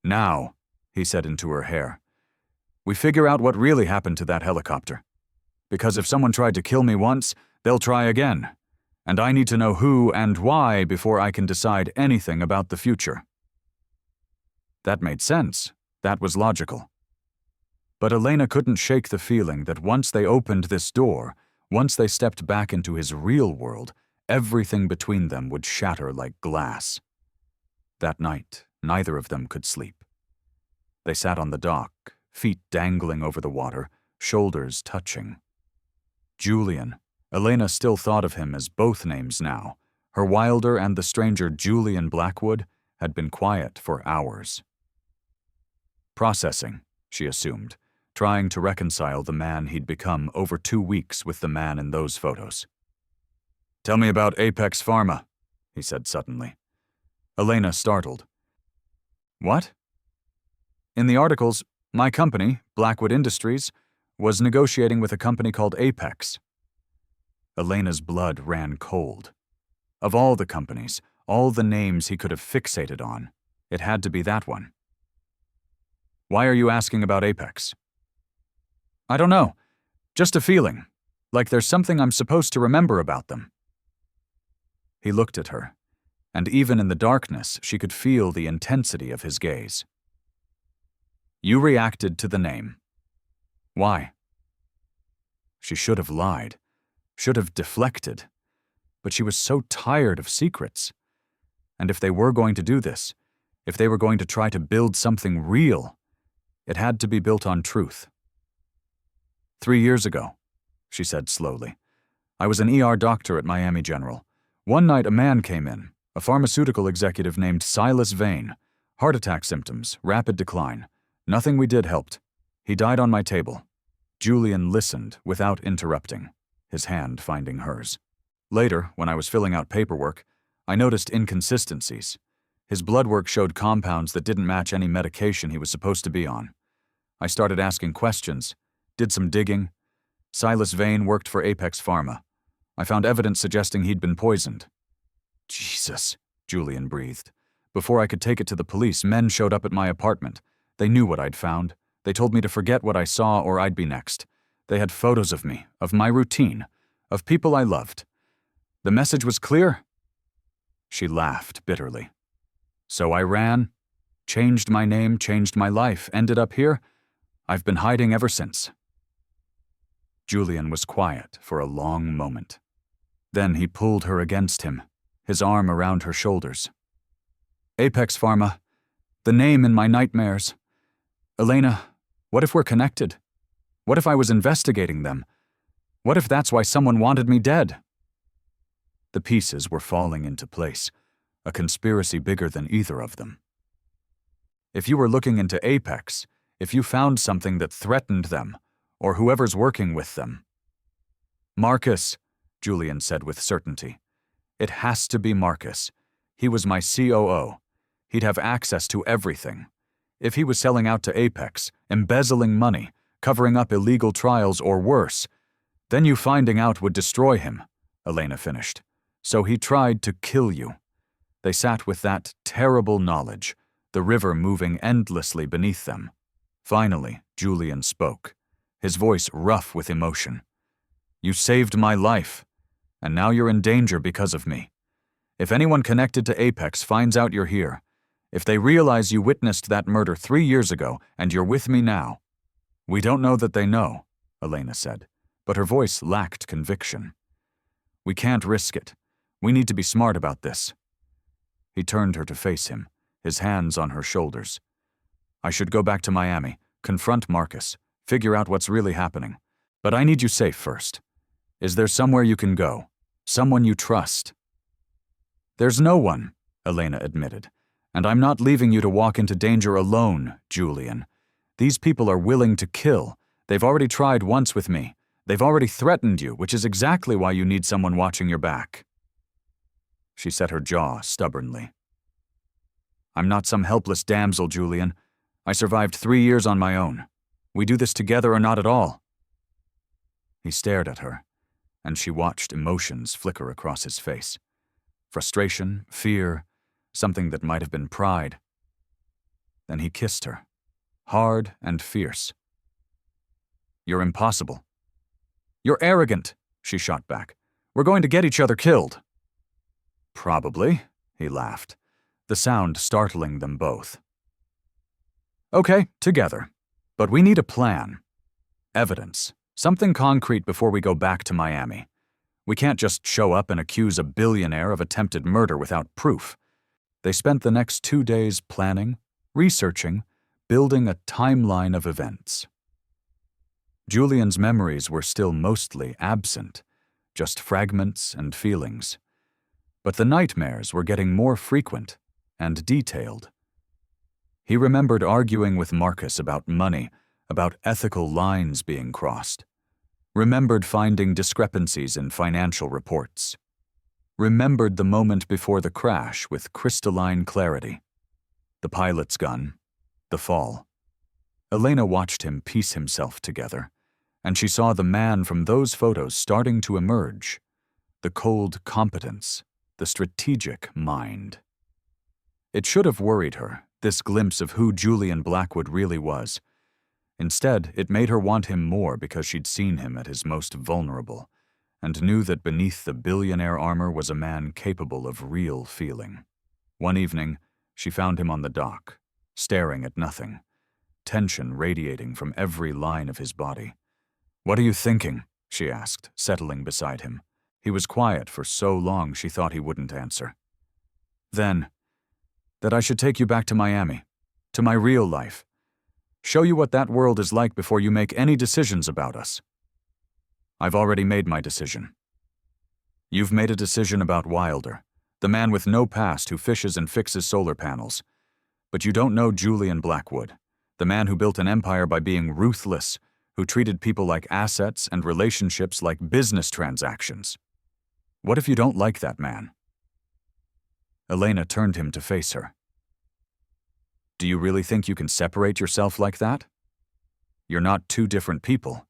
"Now," he said into her hair, "we figure out what really happened to that helicopter. Because if someone tried to kill me once, they'll try again. And I need to know who and why before I can decide anything about the future." That made sense. That was logical. But Elena couldn't shake the feeling that once they opened this door, once they stepped back into his real world, everything between them would shatter like glass. That night, neither of them could sleep. They sat on the dock, feet dangling over the water, shoulders touching. Julian. Elena still thought of him as both names now. Her Wilder and the stranger Julian Blackwood had been quiet for hours. Processing, she assumed, trying to reconcile the man he'd become over 2 weeks with the man in those photos. "Tell me about Apex Pharma," he said suddenly. Elena startled. "What?" "In the articles, my company, Blackwood Industries, was negotiating with a company called Apex." Elena's blood ran cold. Of all the companies, all the names he could have fixated on, it had to be that one. "Why are you asking about Apex?" "I don't know. Just a feeling. Like there's something I'm supposed to remember about them." He looked at her, and even in the darkness, she could feel the intensity of his gaze. "You reacted to the name. Why?" She should have lied, should have deflected, but she was so tired of secrets. And if they were going to do this, if they were going to try to build something real, it had to be built on truth. 3 years ago, she said slowly, I was an ER doctor at Miami General. One night a man came in, a pharmaceutical executive named Silas Vane. Heart attack symptoms, rapid decline. Nothing we did helped. He died on my table. Julian listened without interrupting, his hand finding hers. Later, when I was filling out paperwork, I noticed inconsistencies. His blood work showed compounds that didn't match any medication he was supposed to be on. I started asking questions, did some digging. Silas Vane worked for Apex Pharma. I found evidence suggesting he'd been poisoned. Jesus, Julian breathed. Before I could take it to the police, men showed up at my apartment. They knew what I'd found. They told me to forget what I saw or I'd be next. They had photos of me, of my routine, of people I loved. The message was clear. She laughed bitterly. So I ran, changed my name, changed my life, ended up here. I've been hiding ever since. Julian was quiet for a long moment. Then he pulled her against him, his arm around her shoulders. Apex Pharma, the name in my nightmares. Elena, what if we're connected? What if I was investigating them? What if that's why someone wanted me dead? The pieces were falling into place, a conspiracy bigger than either of them. If you were looking into Apex, if you found something that threatened them, or whoever's working with them. Marcus, Julian said with certainty. It has to be Marcus. He was my COO. He'd have access to everything. If he was selling out to Apex, embezzling money, covering up illegal trials or worse, then you finding out would destroy him, Elena finished. So he tried to kill you. They sat with that terrible knowledge, the river moving endlessly beneath them. Finally, Julian spoke, his voice rough with emotion. You saved my life, and now you're in danger because of me. If anyone connected to Apex finds out you're here, if they realize you witnessed that murder 3 years ago and you're with me now. We don't know that they know, Elena said, but her voice lacked conviction. We can't risk it. We need to be smart about this. He turned her to face him, his hands on her shoulders. I should go back to Miami, confront Marcus, figure out what's really happening. But I need you safe first. Is there somewhere you can go? Someone you trust? There's no one, Elena admitted. And I'm not leaving you to walk into danger alone, Julian. These people are willing to kill. They've already tried once with me. They've already threatened you, which is exactly why you need someone watching your back. She set her jaw stubbornly. I'm not some helpless damsel, Julian. I survived 3 years on my own. We do this together or not at all. He stared at her, and she watched emotions flicker across his face. Frustration, fear, something that might have been pride. Then he kissed her, hard and fierce. You're impossible. You're arrogant, she shot back. We're going to get each other killed. Probably, he laughed, the sound startling them both. Okay, together. But we need a plan. Evidence. Something concrete before we go back to Miami. We can't just show up and accuse a billionaire of attempted murder without proof. They spent the next 2 days planning, researching, building a timeline of events. Julian's memories were still mostly absent, just fragments and feelings. But the nightmares were getting more frequent and detailed. He remembered arguing with Marcus about money, about ethical lines being crossed. Remembered finding discrepancies in financial reports. Remembered the moment before the crash with crystalline clarity. The pilot's gun, the fall. Elena watched him piece himself together, and she saw the man from those photos starting to emerge. The cold competence, the strategic mind. It should have worried her, this glimpse of who Julian Blackwood really was. Instead, it made her want him more because she'd seen him at his most vulnerable, and knew that beneath the billionaire armor was a man capable of real feeling. One evening, she found him on the dock, staring at nothing, tension radiating from every line of his body. "What are you thinking?" she asked, settling beside him. He was quiet for so long she thought he wouldn't answer. Then, that I should take you back to Miami, to my real life. Show you what that world is like before you make any decisions about us. I've already made my decision. You've made a decision about Wilder, the man with no past who fishes and fixes solar panels. But you don't know Julian Blackwood, the man who built an empire by being ruthless, who treated people like assets and relationships like business transactions. What if you don't like that man? Elena turned him to face her. Do you really think you can separate yourself like that? You're not two different people.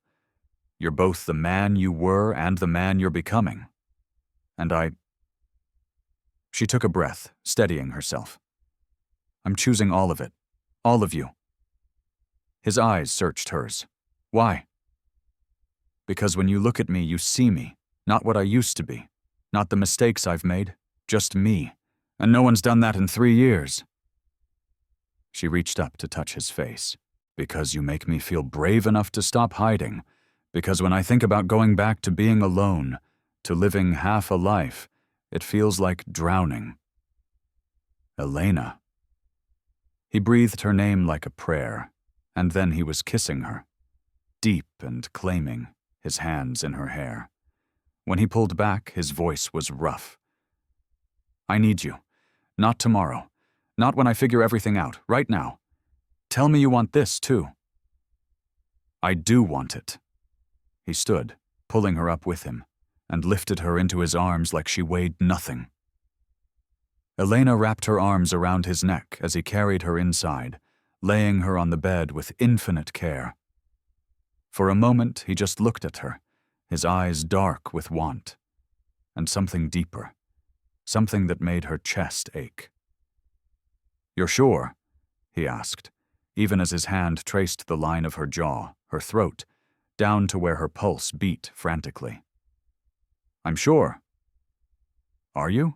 You're both the man you were and the man you're becoming. And She took a breath, steadying herself. I'm choosing all of it. All of you. His eyes searched hers. Why? Because when you look at me, you see me, not what I used to be, not the mistakes I've made, just me. And no one's done that in 3 years. She reached up to touch his face. Because you make me feel brave enough to stop hiding. Because when I think about going back to being alone, to living half a life, it feels like drowning. Elena. He breathed her name like a prayer, and then he was kissing her, deep and claiming, his hands in her hair. When he pulled back, his voice was rough. I need you. Not tomorrow. Not when I figure everything out, right now. Tell me you want this, too. I do want it. He stood, pulling her up with him, and lifted her into his arms like she weighed nothing. Elena wrapped her arms around his neck as he carried her inside, laying her on the bed with infinite care. For a moment, he just looked at her, his eyes dark with want, and something deeper, something that made her chest ache. You're sure? He asked, even as his hand traced the line of her jaw, her throat, down to where her pulse beat frantically. I'm sure. Are you?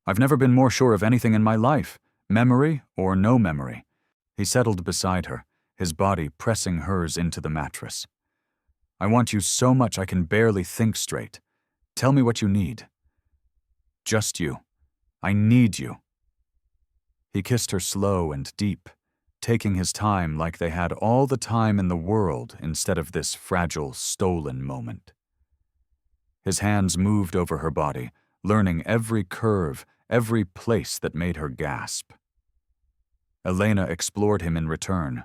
I've never been more sure of anything in my life, memory or no memory. He settled beside her, his body pressing hers into the mattress. I want you so much I can barely think straight. Tell me what you need. Just you. I need you. He kissed her slow and deep, taking his time like they had all the time in the world instead of this fragile, stolen moment. His hands moved over her body, learning every curve, every place that made her gasp. Elena explored him in return,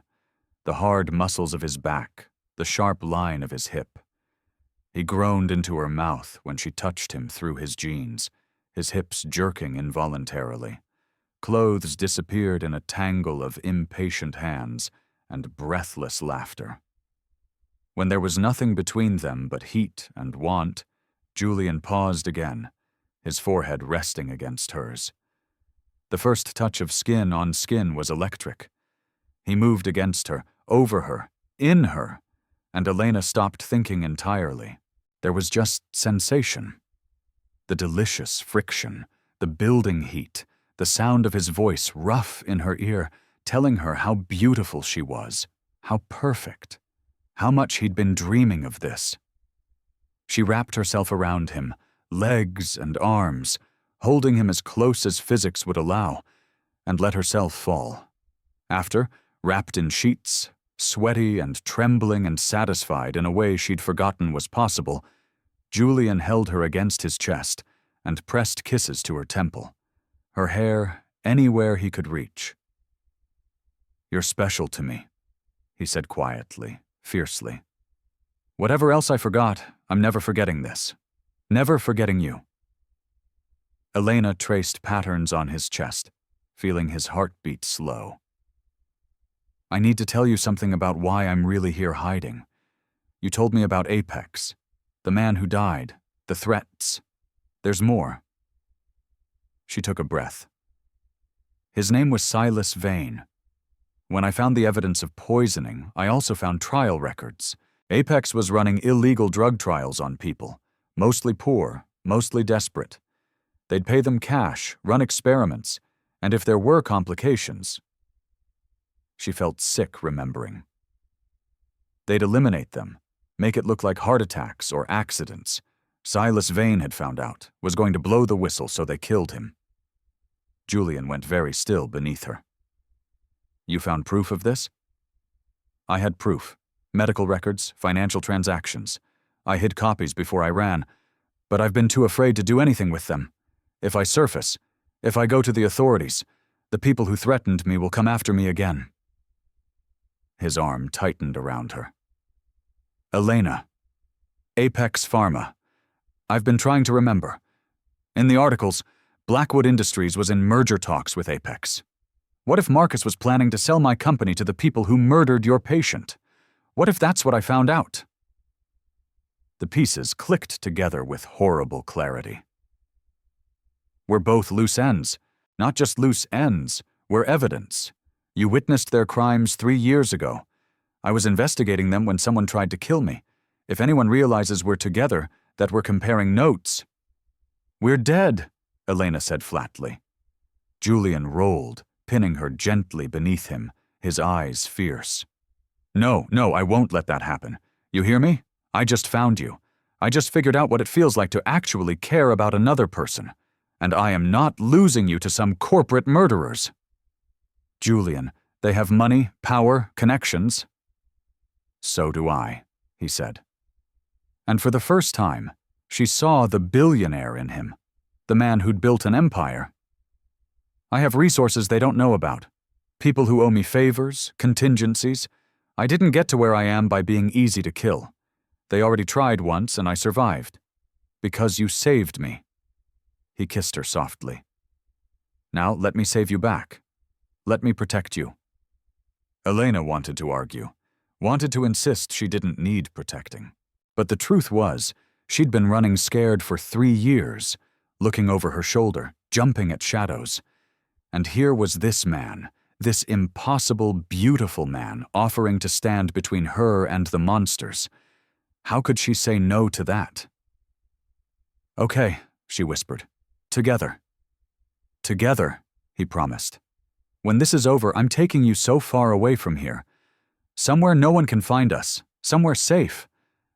the hard muscles of his back, the sharp line of his hip. He groaned into her mouth when she touched him through his jeans, his hips jerking involuntarily. Clothes disappeared in a tangle of impatient hands and breathless laughter. When there was nothing between them but heat and want, Julian paused again, his forehead resting against hers. The first touch of skin on skin was electric. He moved against her, over her, in her, and Elena stopped thinking entirely. There was just sensation. The delicious friction, the building heat, the sound of his voice rough in her ear, telling her how beautiful she was, how perfect, how much he'd been dreaming of this. She wrapped herself around him, legs and arms, holding him as close as physics would allow, and let herself fall. After, wrapped in sheets, sweaty and trembling and satisfied in a way she'd forgotten was possible, Julian held her against his chest and pressed kisses to her temple, her hair anywhere he could reach. You're special to me, he said quietly, fiercely. Whatever else I forgot, I'm never forgetting this. Never forgetting you. Elena traced patterns on his chest, feeling his heartbeat slow. I need to tell you something about why I'm really here hiding. You told me about Apex, the man who died, the threats. There's more. She took a breath. His name was Silas Vane. When I found the evidence of poisoning, I also found trial records. Apex was running illegal drug trials on people, mostly poor, mostly desperate. They'd pay them cash, run experiments, and if there were complications... She felt sick remembering. They'd eliminate them, make it look like heart attacks or accidents. Silas Vane had found out, was going to blow the whistle so they killed him. Julian went very still beneath her. You found proof of this? I had proof. Medical records, financial transactions. I hid copies before I ran, but I've been too afraid to do anything with them. If I surface, if I go to the authorities, the people who threatened me will come after me again. His arm tightened around her. Elena. Apex Pharma. I've been trying to remember. In the articles, Blackwood Industries was in merger talks with Apex. What if Marcus was planning to sell my company to the people who murdered your patient? What if that's what I found out? The pieces clicked together with horrible clarity. We're both loose ends. Not just loose ends, we're evidence. You witnessed their crimes 3 years ago. I was investigating them when someone tried to kill me. If anyone realizes we're together, that we're comparing notes." "We're dead," Elena said flatly. Julian rolled, pinning her gently beneath him, his eyes fierce. No, I won't let that happen. You hear me? I just found you. I just figured out what it feels like to actually care about another person. And I am not losing you to some corporate murderers." "Julian, they have money, power, connections." "So do I," he said. And for the first time, she saw the billionaire in him, the man who'd built an empire. "I have resources they don't know about. People who owe me favors, contingencies. I didn't get to where I am by being easy to kill. They already tried once and I survived. Because you saved me." He kissed her softly. "Now let me save you back. Let me protect you." Elena wanted to argue, wanted to insist she didn't need protecting. But the truth was, she'd been running scared for 3 years, looking over her shoulder, jumping at shadows. And here was this man, this impossible, beautiful man, offering to stand between her and the monsters. How could she say no to that? "Okay," she whispered. "Together." "Together," he promised. "When this is over, I'm taking you so far away from here. Somewhere no one can find us, somewhere safe.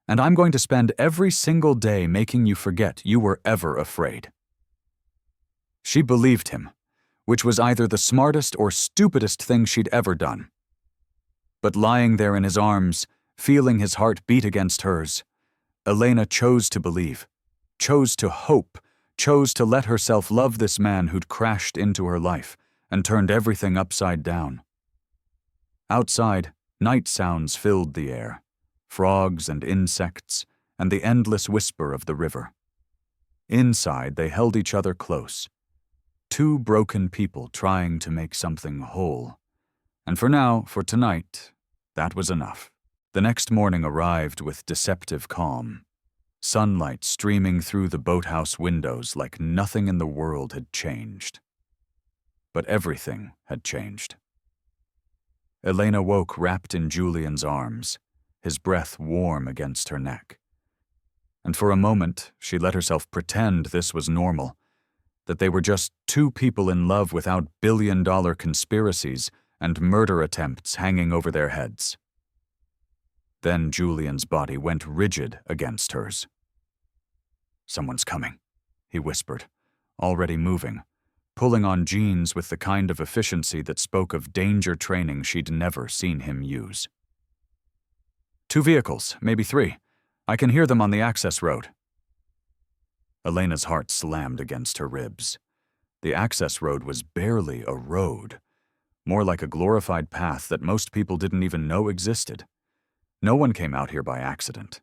And I'm going to spend every single day making you forget you were ever afraid." She believed him, which was either the smartest or stupidest thing she'd ever done. But lying there in his arms, feeling his heart beat against hers, Elena chose to believe, chose to hope, chose to let herself love this man who'd crashed into her life and turned everything upside down. Outside, night sounds filled the air, frogs and insects, and the endless whisper of the river. Inside, they held each other close. 2 broken people trying to make something whole. And for now, for tonight, that was enough. The next morning arrived with deceptive calm, sunlight streaming through the boathouse windows like nothing in the world had changed. But everything had changed. Elena woke wrapped in Julian's arms, his breath warm against her neck. And for a moment, she let herself pretend this was normal, that they were just 2 people in love without billion-dollar conspiracies and murder attempts hanging over their heads. Then Julian's body went rigid against hers. "Someone's coming," he whispered, already moving, pulling on jeans with the kind of efficiency that spoke of danger training she'd never seen him use. 2 vehicles, maybe 3. I can hear them on the access road." Elena's heart slammed against her ribs. The access road was barely a road, more like a glorified path that most people didn't even know existed. No one came out here by accident.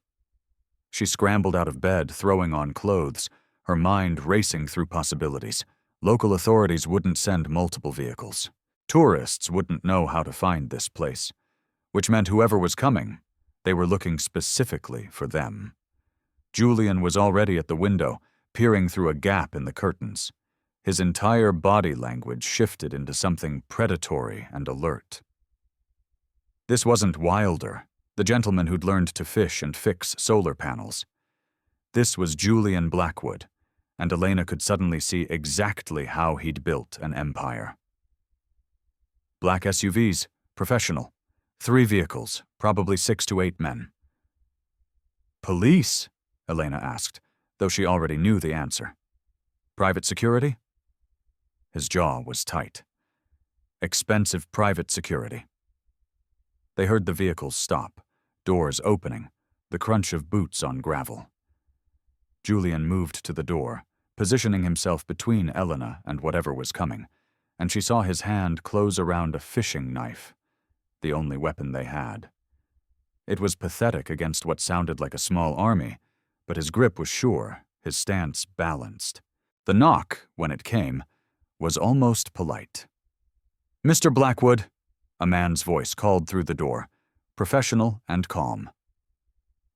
She scrambled out of bed, throwing on clothes, her mind racing through possibilities. Local authorities wouldn't send multiple vehicles. Tourists wouldn't know how to find this place, which meant whoever was coming, they were looking specifically for them. Julian was already at the window, peering through a gap in the curtains. His entire body language shifted into something predatory and alert. This wasn't Wilder, the gentleman who'd learned to fish and fix solar panels. This was Julian Blackwood, and Elena could suddenly see exactly how he'd built an empire. Black SUVs, professional. 3 vehicles, probably 6 to 8 men. "Police?" Elena asked, though she already knew the answer. "Private security?" His jaw was tight. Expensive private security. They heard the vehicles stop, doors opening, the crunch of boots on gravel. Julian moved to the door, positioning himself between Elena and whatever was coming, and she saw his hand close around a fishing knife, the only weapon they had. It was pathetic against what sounded like a small army, but his grip was sure, his stance balanced. The knock, when it came, was almost polite. "Mr. Blackwood," a man's voice called through the door, professional and calm.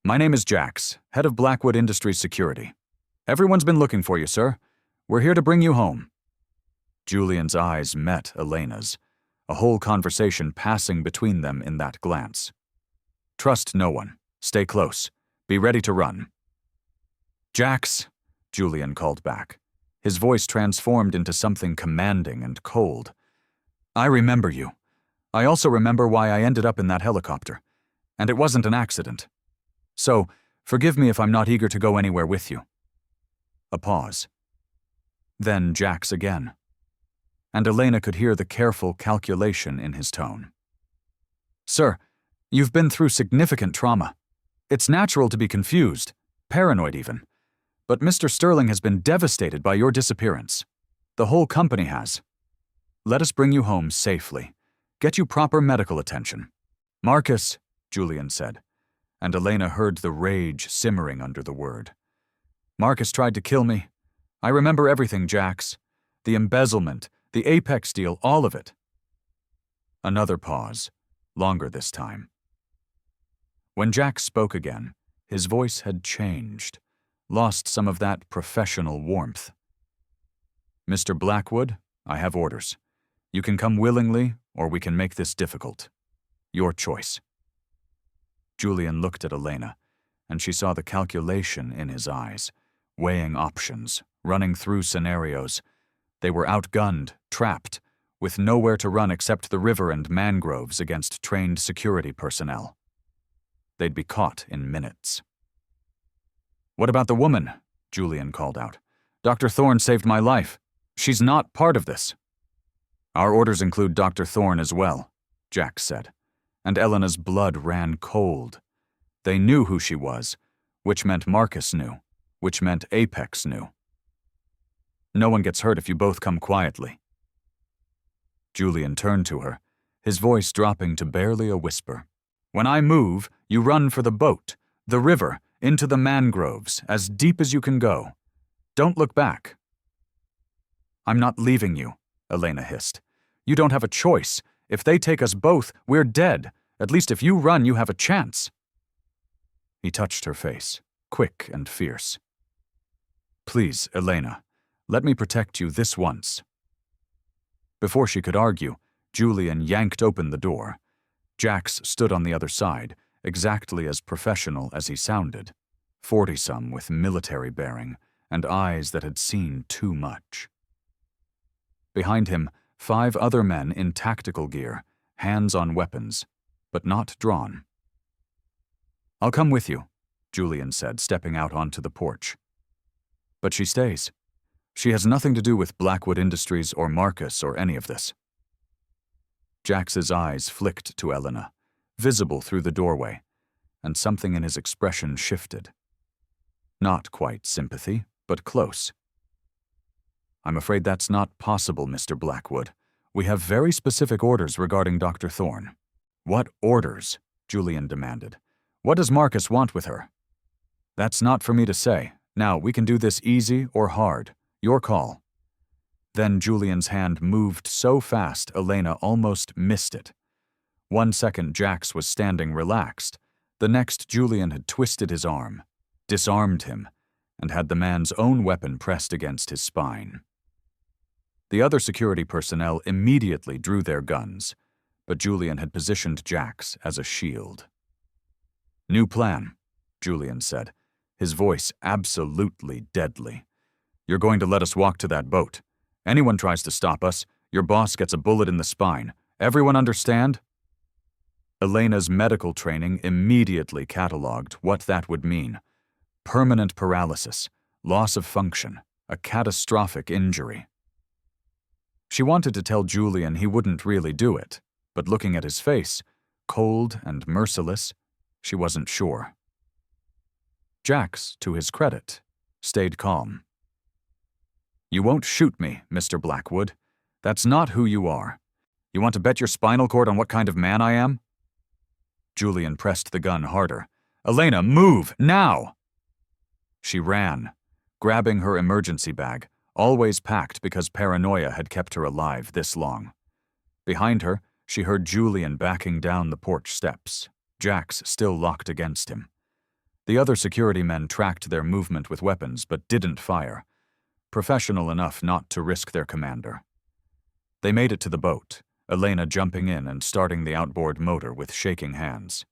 "My name is Jax, head of Blackwood Industries Security. Everyone's been looking for you, sir. We're here to bring you home." Julian's eyes met Elena's, a whole conversation passing between them in that glance. "Trust no one. Stay close. Be ready to run." "Jax," Julian called back. His voice transformed into something commanding and cold. "I remember you. I also remember why I ended up in that helicopter. And it wasn't an accident. So, forgive me if I'm not eager to go anywhere with you." A pause. Then Jax again. And Elena could hear the careful calculation in his tone. "Sir, you've been through significant trauma. It's natural to be confused, paranoid even. But Mr. Sterling has been devastated by your disappearance. The whole company has. Let us bring you home safely. Get you proper medical attention." "Marcus," Julian said, and Elena heard the rage simmering under the word. "Marcus tried to kill me. I remember everything, Jax. The embezzlement, the Apex deal, all of it." Another pause, longer this time. When Jax spoke again, his voice had changed, lost some of that professional warmth. "Mr. Blackwood, I have orders. You can come willingly, or we can make this difficult. Your choice." Julian looked at Elena, and she saw the calculation in his eyes, weighing options, running through scenarios. They were outgunned, trapped, with nowhere to run except the river and mangroves against trained security personnel. They'd be caught in minutes. "What about the woman?" Julian called out. "Dr. Thorne saved my life. She's not part of this." "Our orders include Dr. Thorne as well," Jax said, and Elena's blood ran cold. They knew who she was, which meant Marcus knew, which meant Apex knew. "No one gets hurt if you both come quietly." Julian turned to her, his voice dropping to barely a whisper. "When I move, you run for the boat, the river, into the mangroves, as deep as you can go. Don't look back." "I'm not leaving you," Elena hissed. "You don't have a choice. If they take us both, we're dead. At least if you run, you have a chance." He touched her face, quick and fierce. "Please, Elena, let me protect you this once." Before she could argue, Julian yanked open the door. Jax stood on the other side, exactly as professional as he sounded, 40-some with military bearing and eyes that had seen too much. Behind him, 5 other men in tactical gear, hands on weapons, but not drawn. "I'll come with you," Julian said, stepping out onto the porch. "But she stays. She has nothing to do with Blackwood Industries or Marcus or any of this." Jax's eyes flicked to Elena, visible through the doorway, and something in his expression shifted. Not quite sympathy, but close. "I'm afraid that's not possible, Mr. Blackwood. We have very specific orders regarding Dr. Thorne." "What orders?" Julian demanded. "What does Marcus want with her?" "That's not for me to say. Now, we can do this easy or hard. Your call." Then Julian's hand moved so fast Elena almost missed it. 1 second Jax was standing relaxed. The next Julian had twisted his arm, disarmed him, and had the man's own weapon pressed against his spine. The other security personnel immediately drew their guns, but Julian had positioned Jax as a shield. "New plan," Julian said, his voice absolutely deadly. "You're going to let us walk to that boat. Anyone tries to stop us, your boss gets a bullet in the spine. Everyone understand?" Elena's medical training immediately cataloged what that would mean. Permanent paralysis, loss of function, a catastrophic injury. She wanted to tell Julian he wouldn't really do it, but looking at his face, cold and merciless, she wasn't sure. Jax, to his credit, stayed calm. "You won't shoot me, Mr. Blackwood. That's not who you are. You want to bet your spinal cord on what kind of man I am?" Julian pressed the gun harder. "Elena, move, now!" She ran, grabbing her emergency bag, always packed because paranoia had kept her alive this long. Behind her, she heard Julian backing down the porch steps, Jax still locked against him. The other security men tracked their movement with weapons but didn't fire, professional enough not to risk their commander. They made it to the boat, Elena jumping in and starting the outboard motor with shaking hands.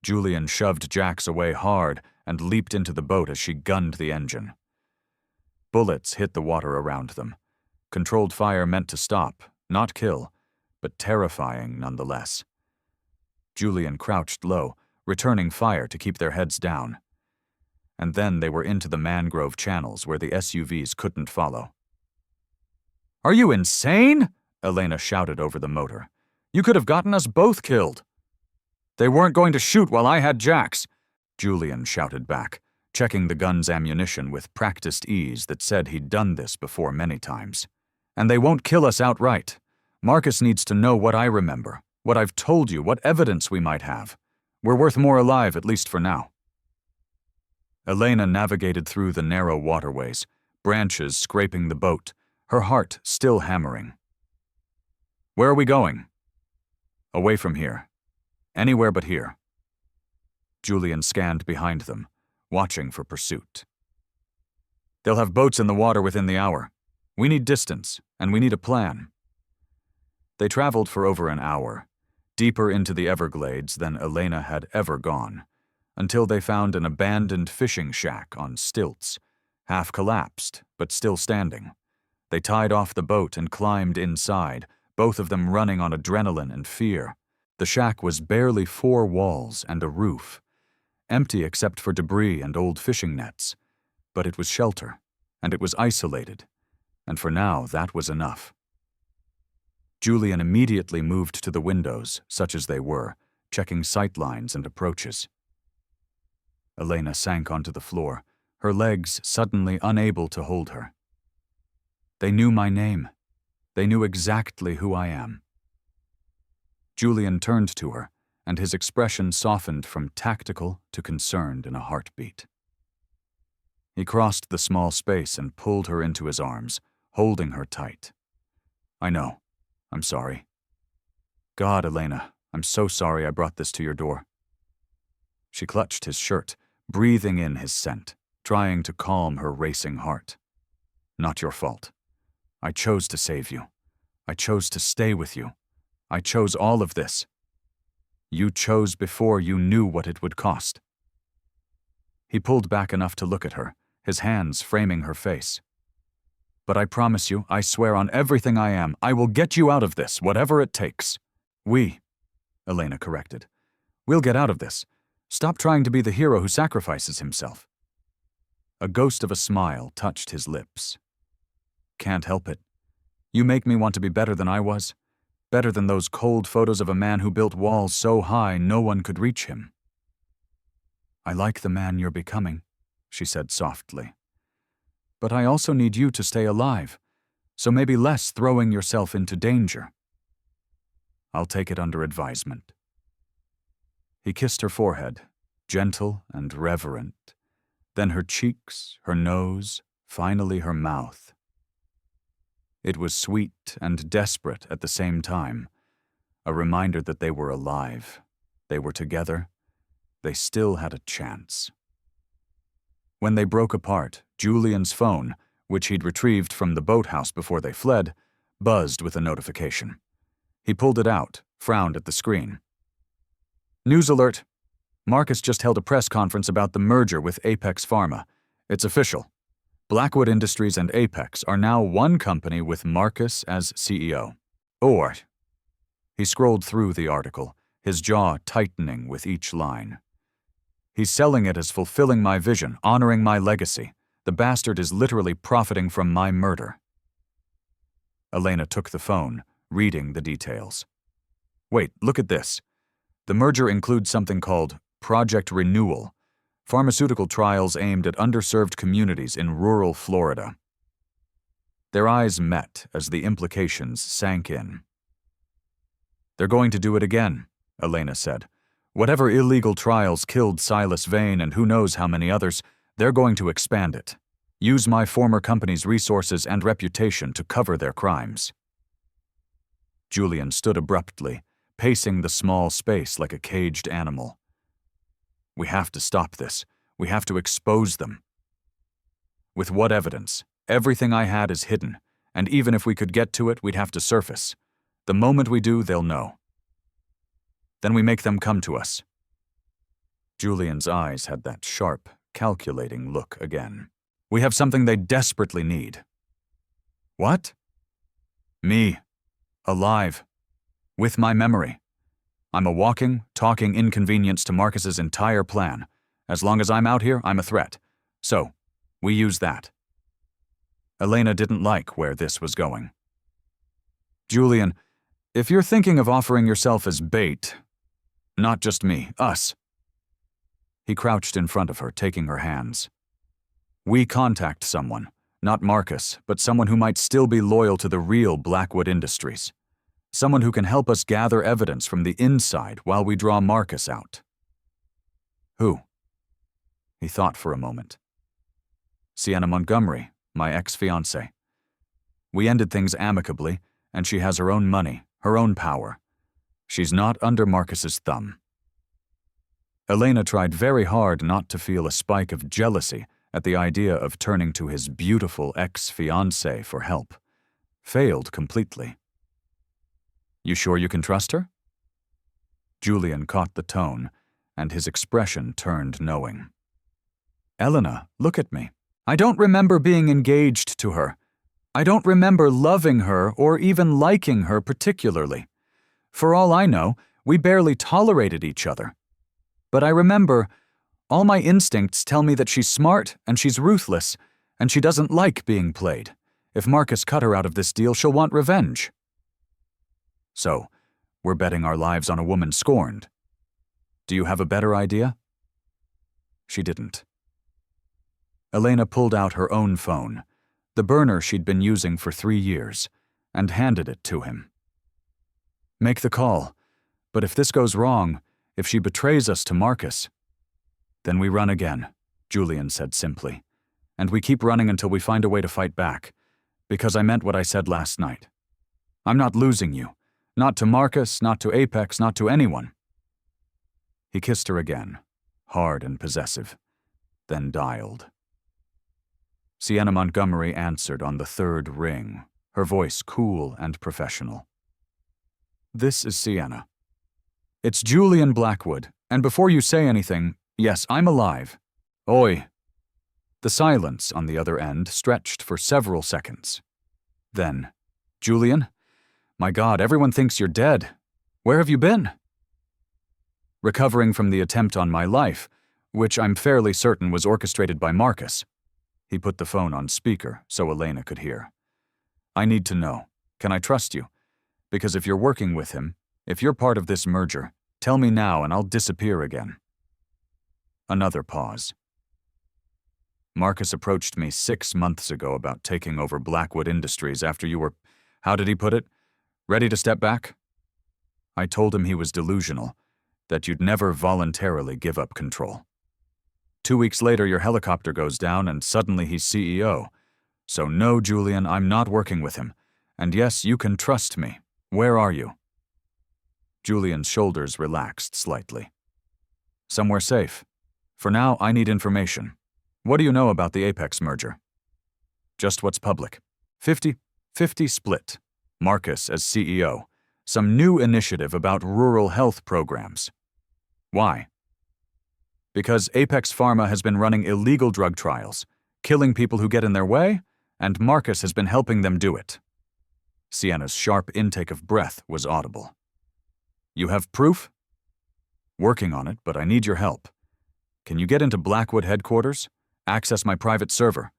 Julian shoved Jax away hard and leaped into the boat as she gunned the engine. Bullets hit the water around them. Controlled fire meant to stop, not kill, but terrifying nonetheless. Julian crouched low, returning fire to keep their heads down. And then they were into the mangrove channels where the SUVs couldn't follow. "Are you insane?" Elena shouted over the motor. "You could have gotten us both killed." "They weren't going to shoot while I had Jax," Julian shouted back, checking the gun's ammunition with practiced ease that said he'd done this before many times. "And they won't kill us outright. Marcus needs to know what I remember, what I've told you, what evidence we might have. We're worth more alive, at least for now." Elena navigated through the narrow waterways, branches scraping the boat, her heart still hammering. "Where are we going?" "Away from here. Anywhere but here." Julian scanned behind them, watching for pursuit. "They'll have boats in the water within the hour. We need distance, and we need a plan." They traveled for over an hour, deeper into the Everglades than Elena had ever gone, until they found an abandoned fishing shack on stilts, half collapsed, but still standing. They tied off the boat and climbed inside, both of them running on adrenaline and fear. The shack was barely 4 walls and a roof, empty except for debris and old fishing nets. But it was shelter, and it was isolated, and for now that was enough. Julian immediately moved to the windows, such as they were, checking sightlines and approaches. Elena sank onto the floor, her legs suddenly unable to hold her. "They knew my name. They knew exactly who I am." Julian turned to her, and his expression softened from tactical to concerned in a heartbeat. He crossed the small space and pulled her into his arms, holding her tight. "I know. I'm sorry. God, Elena, I'm so sorry I brought this to your door." She clutched his shirt, breathing in his scent, trying to calm her racing heart. "Not your fault. I chose to save you. I chose to stay with you. I chose all of this. You chose before you knew what it would cost." He pulled back enough to look at her, his hands framing her face. "But I promise you, I swear on everything I am, I will get you out of this, whatever it takes." "We," Elena corrected. "We'll get out of this. Stop trying to be the hero who sacrifices himself." A ghost of a smile touched his lips. "Can't help it. You make me want to be better than I was. Better than those cold photos of a man who built walls so high no one could reach him." "I like the man you're becoming," she said softly. "But I also need you to stay alive, so maybe less throwing yourself into danger." "I'll take it under advisement." He kissed her forehead, gentle and reverent, then her cheeks, her nose, finally her mouth. It was sweet and desperate at the same time, a reminder that they were alive, they were together, they still had a chance. When they broke apart, Julian's phone, which he'd retrieved from the boathouse before they fled, buzzed with a notification. He pulled it out, frowned at the screen. "News alert. Marcus just held a press conference about the merger with Apex Pharma. It's official. Blackwood Industries and Apex are now one company with Marcus as CEO. Or..." He scrolled through the article, his jaw tightening with each line. "He's selling it as fulfilling my vision, honoring my legacy. The bastard is literally profiting from my murder." Elena took the phone, reading the details. "Wait, look at this. The merger includes something called Project Renewal, pharmaceutical trials aimed at underserved communities in rural Florida." Their eyes met as the implications sank in. "They're going to do it again," Elena said. "Whatever illegal trials killed Silas Vane and who knows how many others, they're going to expand it. Use my former company's resources and reputation to cover their crimes." Julian stood abruptly, pacing the small space like a caged animal. "We have to stop this. We have to expose them." "With what evidence? Everything I had is hidden, and even if we could get to it, we'd have to surface. The moment we do, they'll know. Then we make them come to us." Julian's eyes had that sharp, calculating look again. We have something they desperately need. What? Me. Alive. With my memory. I'm a walking, talking inconvenience to Marcus's entire plan. As long as I'm out here, I'm a threat. So, we use that. Elena didn't like where this was going. Julian, if you're thinking of offering yourself as bait, not just me, us. He crouched in front of her, taking her hands. We contact someone, not Marcus, but someone who might still be loyal to the real Blackwood Industries. Someone who can help us gather evidence from the inside while we draw Marcus out. Who? He thought for a moment. Sienna Montgomery, my ex-fiancée. We ended things amicably, and she has her own money, her own power. She's not under Marcus's thumb. Elena tried very hard not to feel a spike of jealousy at the idea of turning to his beautiful ex-fiancée for help. Failed completely. You sure you can trust her? Julian caught the tone, and his expression turned knowing. Elena, look at me. I don't remember being engaged to her. I don't remember loving her or even liking her particularly. For all I know, we barely tolerated each other. But I remember, all my instincts tell me that she's smart and she's ruthless, and she doesn't like being played. If Marcus cut her out of this deal, she'll want revenge. So, we're betting our lives on a woman scorned. Do you have a better idea? She didn't. Elena pulled out her own phone, the burner she'd been using for 3 years, and handed it to him. Make the call, but if this goes wrong, if she betrays us to Marcus, then we run again, Julian said simply, and we keep running until we find a way to fight back, because I meant what I said last night. I'm not losing you, not to Marcus, not to Apex, not to anyone. He kissed her again, hard and possessive, then dialed. Sienna Montgomery answered on the 3rd ring, her voice cool and professional. This is Sienna. It's Julian Blackwood, and before you say anything, yes, I'm alive. Oi. The silence on the other end stretched for several seconds. Then, Julian? My God, everyone thinks you're dead. Where have you been? Recovering from the attempt on my life, which I'm fairly certain was orchestrated by Marcus. He put the phone on speaker so Elena could hear. I need to know. Can I trust you? Because if you're working with him, if you're part of this merger, tell me now and I'll disappear again. Another pause. Marcus approached me 6 months ago about taking over Blackwood Industries after you were, how did he put it, ready to step back? I told him he was delusional, that you'd never voluntarily give up control. 2 weeks later, your helicopter goes down and suddenly he's CEO. So no, Julian, I'm not working with him. And yes, you can trust me. Where are you? Julian's shoulders relaxed slightly. Somewhere safe. For now, I need information. What do you know about the Apex merger? Just what's public. 50-50 split. Marcus as CEO. Some new initiative about rural health programs. Why? Because Apex Pharma has been running illegal drug trials, killing people who get in their way, and Marcus has been helping them do it. Sienna's sharp intake of breath was audible. You have proof? Working on it, but I need your help. Can you get into Blackwood headquarters? Access my private server.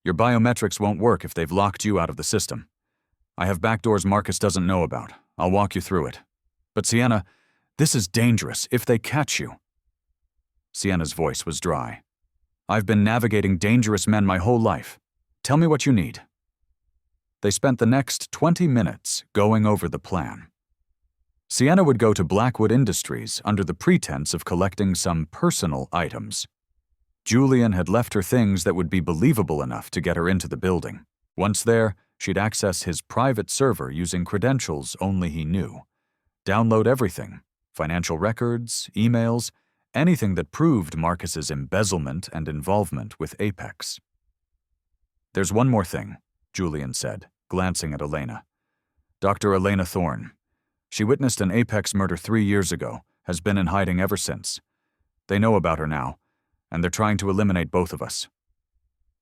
Your biometrics won't work if they've locked you out of the system. I have backdoors Marcus doesn't know about. I'll walk you through it. But Sienna, this is dangerous if they catch you. Sienna's voice was dry. I've been navigating dangerous men my whole life. Tell me what you need. They spent the next 20 minutes going over the plan. Sienna would go to Blackwood Industries under the pretense of collecting some personal items. Julian had left her things that would be believable enough to get her into the building. Once there, she'd access his private server using credentials only he knew. Download everything, financial records, emails, anything that proved Marcus's embezzlement and involvement with Apex. There's one more thing, Julian said, glancing at Elena. Dr. Elena Thorne. She witnessed an Apex murder 3 years ago, has been in hiding ever since. They know about her now, and they're trying to eliminate both of us.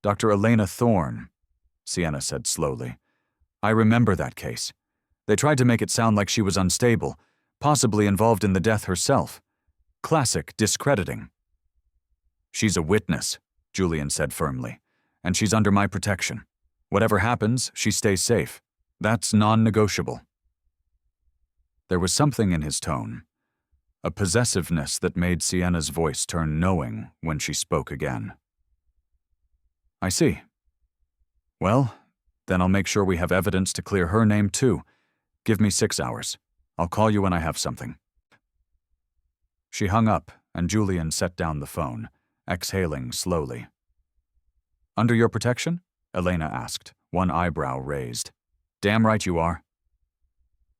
Dr. Elena Thorne, Sienna said slowly. I remember that case. They tried to make it sound like she was unstable, possibly involved in the death herself. Classic discrediting. She's a witness, Julian said firmly, and she's under my protection. Whatever happens, she stays safe. That's non-negotiable. There was something in his tone, a possessiveness that made Sienna's voice turn knowing when she spoke again. I see. Well, then I'll make sure we have evidence to clear her name too. Give me 6 hours. I'll call you when I have something. She hung up, and Julian set down the phone, exhaling slowly. Under your protection? Elena asked, one eyebrow raised. Damn right you are.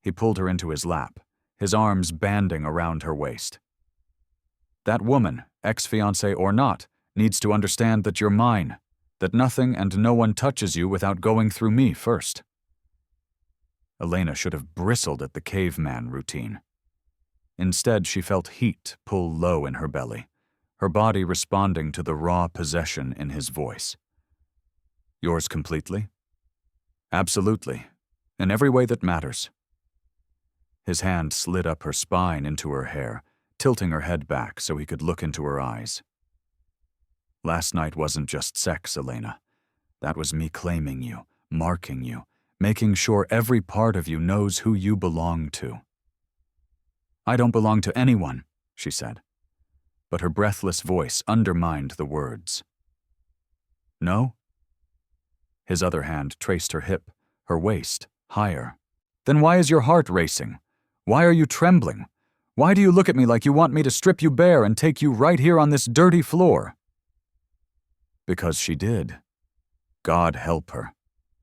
He pulled her into his lap, his arms banding around her waist. That woman, ex-fiancé or not, needs to understand that you're mine, that nothing and no one touches you without going through me first. Elena should have bristled at the caveman routine. Instead, she felt heat pull low in her belly, her body responding to the raw possession in his voice. Yours completely? Absolutely, in every way that matters. His hand slid up her spine into her hair, tilting her head back so he could look into her eyes. Last night wasn't just sex, Elena. That was me claiming you, marking you, making sure every part of you knows who you belong to. I don't belong to anyone, she said, but her breathless voice undermined the words. No? His other hand traced her hip, her waist, higher. Then why is your heart racing? Why are you trembling? Why do you look at me like you want me to strip you bare and take you right here on this dirty floor? Because she did. God help her.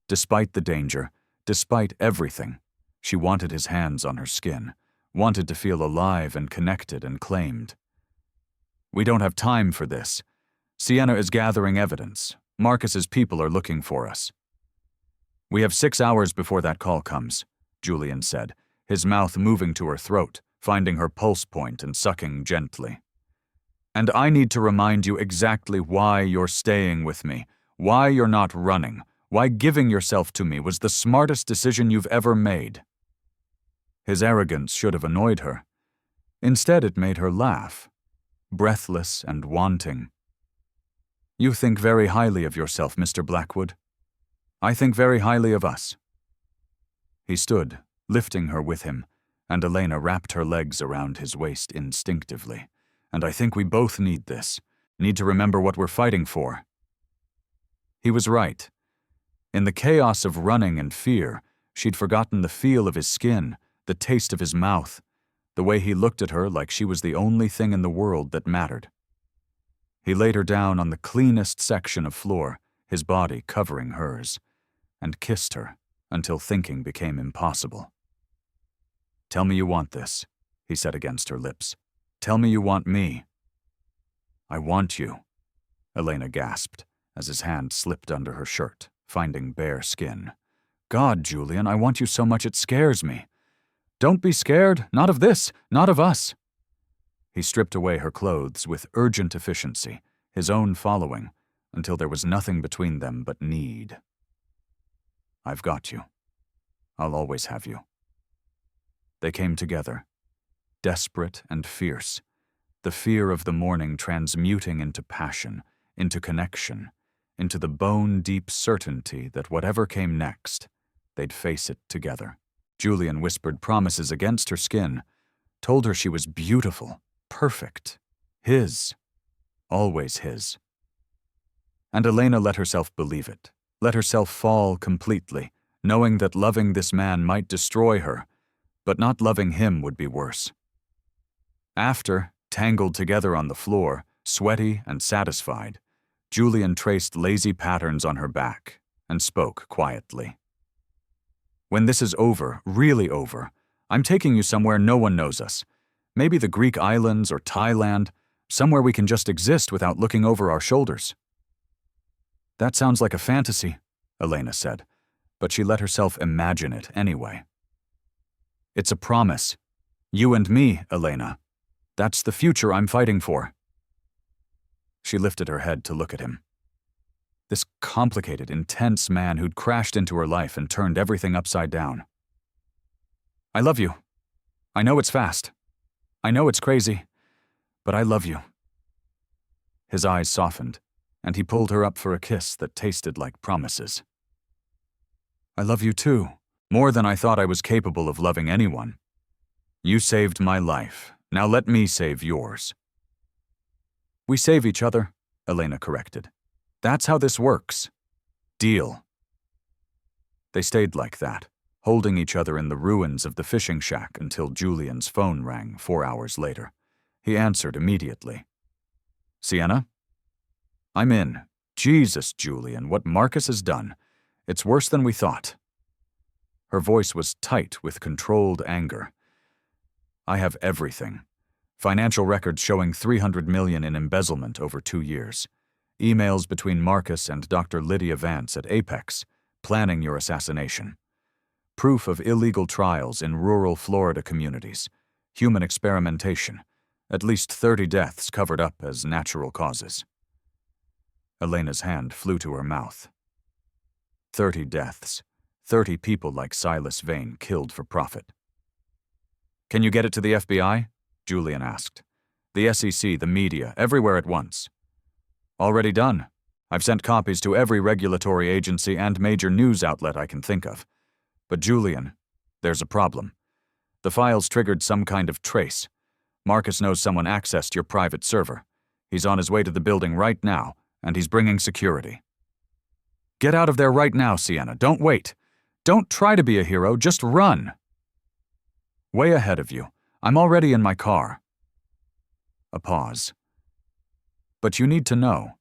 Despite the danger, despite everything, she wanted his hands on her skin, wanted to feel alive and connected and claimed. We don't have time for this. Sienna is gathering evidence. Marcus's people are looking for us. We have 6 hours before that call comes, Julian said, his mouth moving to her throat, finding her pulse point and sucking gently. And I need to remind you exactly why you're staying with me, why you're not running, why giving yourself to me was the smartest decision you've ever made. His arrogance should have annoyed her. Instead, it made her laugh, breathless and wanting. You think very highly of yourself, Mr. Blackwood. I think very highly of us. He stood, lifting her with him, and Elena wrapped her legs around his waist instinctively. And I think we both need this, need to remember what we're fighting for. He was right. In the chaos of running and fear, she'd forgotten the feel of his skin, the taste of his mouth, the way he looked at her like she was the only thing in the world that mattered. He laid her down on the cleanest section of floor, his body covering hers, and kissed her until thinking became impossible. Tell me you want this, he said against her lips. Tell me you want me. I want you, Elena gasped as his hand slipped under her shirt, finding bare skin. God, Julian, I want you so much it scares me. Don't be scared, not of this, not of us. He stripped away her clothes with urgent efficiency, his own following, until there was nothing between them but need. I've got you. I'll always have you. They came together, desperate and fierce, the fear of the morning transmuting into passion, into connection, into the bone-deep certainty that whatever came next, they'd face it together. Julian whispered promises against her skin, told her she was beautiful, perfect, his, always his. And Elena let herself believe it, let herself fall completely, knowing that loving this man might destroy her, but not loving him would be worse. After, tangled together on the floor, sweaty and satisfied, Julian traced lazy patterns on her back and spoke quietly. When this is over, really over, I'm taking you somewhere no one knows us. Maybe the Greek islands or Thailand, somewhere we can just exist without looking over our shoulders. That sounds like a fantasy, Elena said, but she let herself imagine it anyway. It's a promise. You and me, Elena. That's the future I'm fighting for. She lifted her head to look at him. This complicated, intense man who'd crashed into her life and turned everything upside down. I love you. I know it's fast. I know it's crazy, but I love you. His eyes softened, and he pulled her up for a kiss that tasted like promises. I love you too, more than I thought I was capable of loving anyone. You saved my life. Now let me save yours. We save each other, Elena corrected. That's how this works. Deal. They stayed like that, holding each other in the ruins of the fishing shack until Julian's phone rang 4 hours later. He answered immediately. Sienna? I'm in. Jesus, Julian, what Marcus has done. It's worse than we thought. Her voice was tight with controlled anger. I have everything. Financial records showing $300 million in embezzlement over 2 years. Emails between Marcus and Dr. Lydia Vance at Apex, planning your assassination. Proof of illegal trials in rural Florida communities. Human experimentation. At least 30 deaths covered up as natural causes. Elena's hand flew to her mouth. 30 deaths. 30 people like Silas Vane killed for profit. Can you get it to the FBI? Julian asked. The SEC, the media, everywhere at once. Already done. I've sent copies to every regulatory agency and major news outlet I can think of. But Julian, there's a problem. The files triggered some kind of trace. Marcus knows someone accessed your private server. He's on his way to the building right now, and he's bringing security. Get out of there right now, Sienna. Don't wait. Don't try to be a hero, just run. Way ahead of you. I'm already in my car. A pause. But you need to know.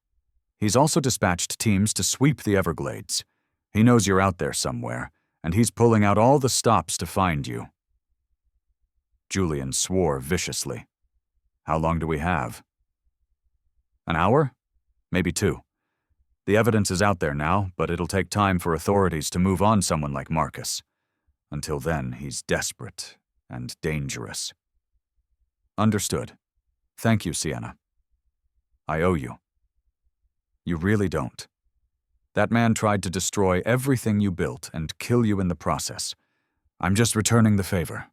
He's also dispatched teams to sweep the Everglades. He knows you're out there somewhere, and he's pulling out all the stops to find you. Julian swore viciously. How long do we have? An hour? Maybe 2. The evidence is out there now, but it'll take time for authorities to move on someone like Marcus. Until then, he's desperate and dangerous. Understood. Thank you, Sienna. I owe you. You really don't. That man tried to destroy everything you built and kill you in the process. I'm just returning the favor.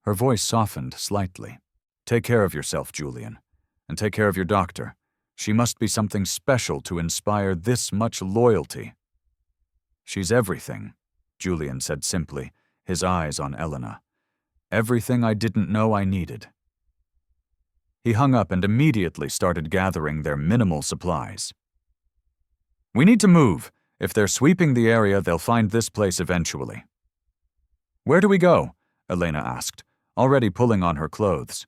Her voice softened slightly. Take care of yourself, Julian, and take care of your doctor. She must be something special to inspire this much loyalty. She's everything, Julian said simply, his eyes on Elena. Everything I didn't know I needed. He hung up and immediately started gathering their minimal supplies. We need to move. If they're sweeping the area, they'll find this place eventually. Where do we go? Elena asked, already pulling on her clothes.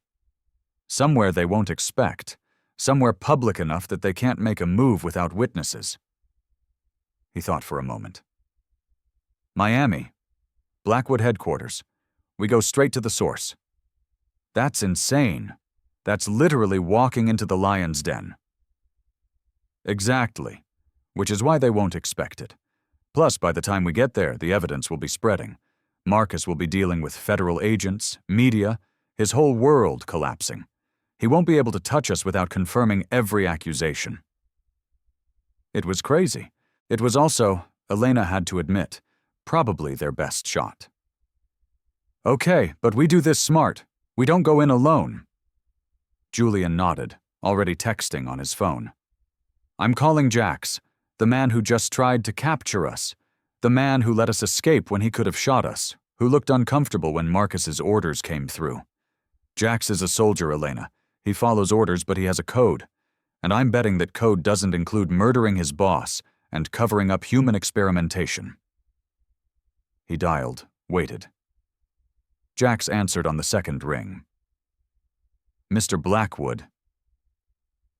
Somewhere they won't expect. Somewhere public enough that they can't make a move without witnesses. He thought for a moment. Miami. Blackwood headquarters. We go straight to the source. That's insane. That's literally walking into the lion's den. Exactly. Which is why they won't expect it. Plus, by the time we get there, the evidence will be spreading. Marcus will be dealing with federal agents, media, his whole world collapsing. He won't be able to touch us without confirming every accusation. It was crazy. It was also, Elena had to admit, probably their best shot. Okay, but we do this smart. We don't go in alone. Julian nodded, already texting on his phone. I'm calling Jax, the man who just tried to capture us, the man who let us escape when he could have shot us, who looked uncomfortable when Marcus's orders came through. Jax is a soldier, Elena. He follows orders, but he has a code. And I'm betting that code doesn't include murdering his boss and covering up human experimentation. He dialed, waited. Jax answered on the second ring. Mr. Blackwood.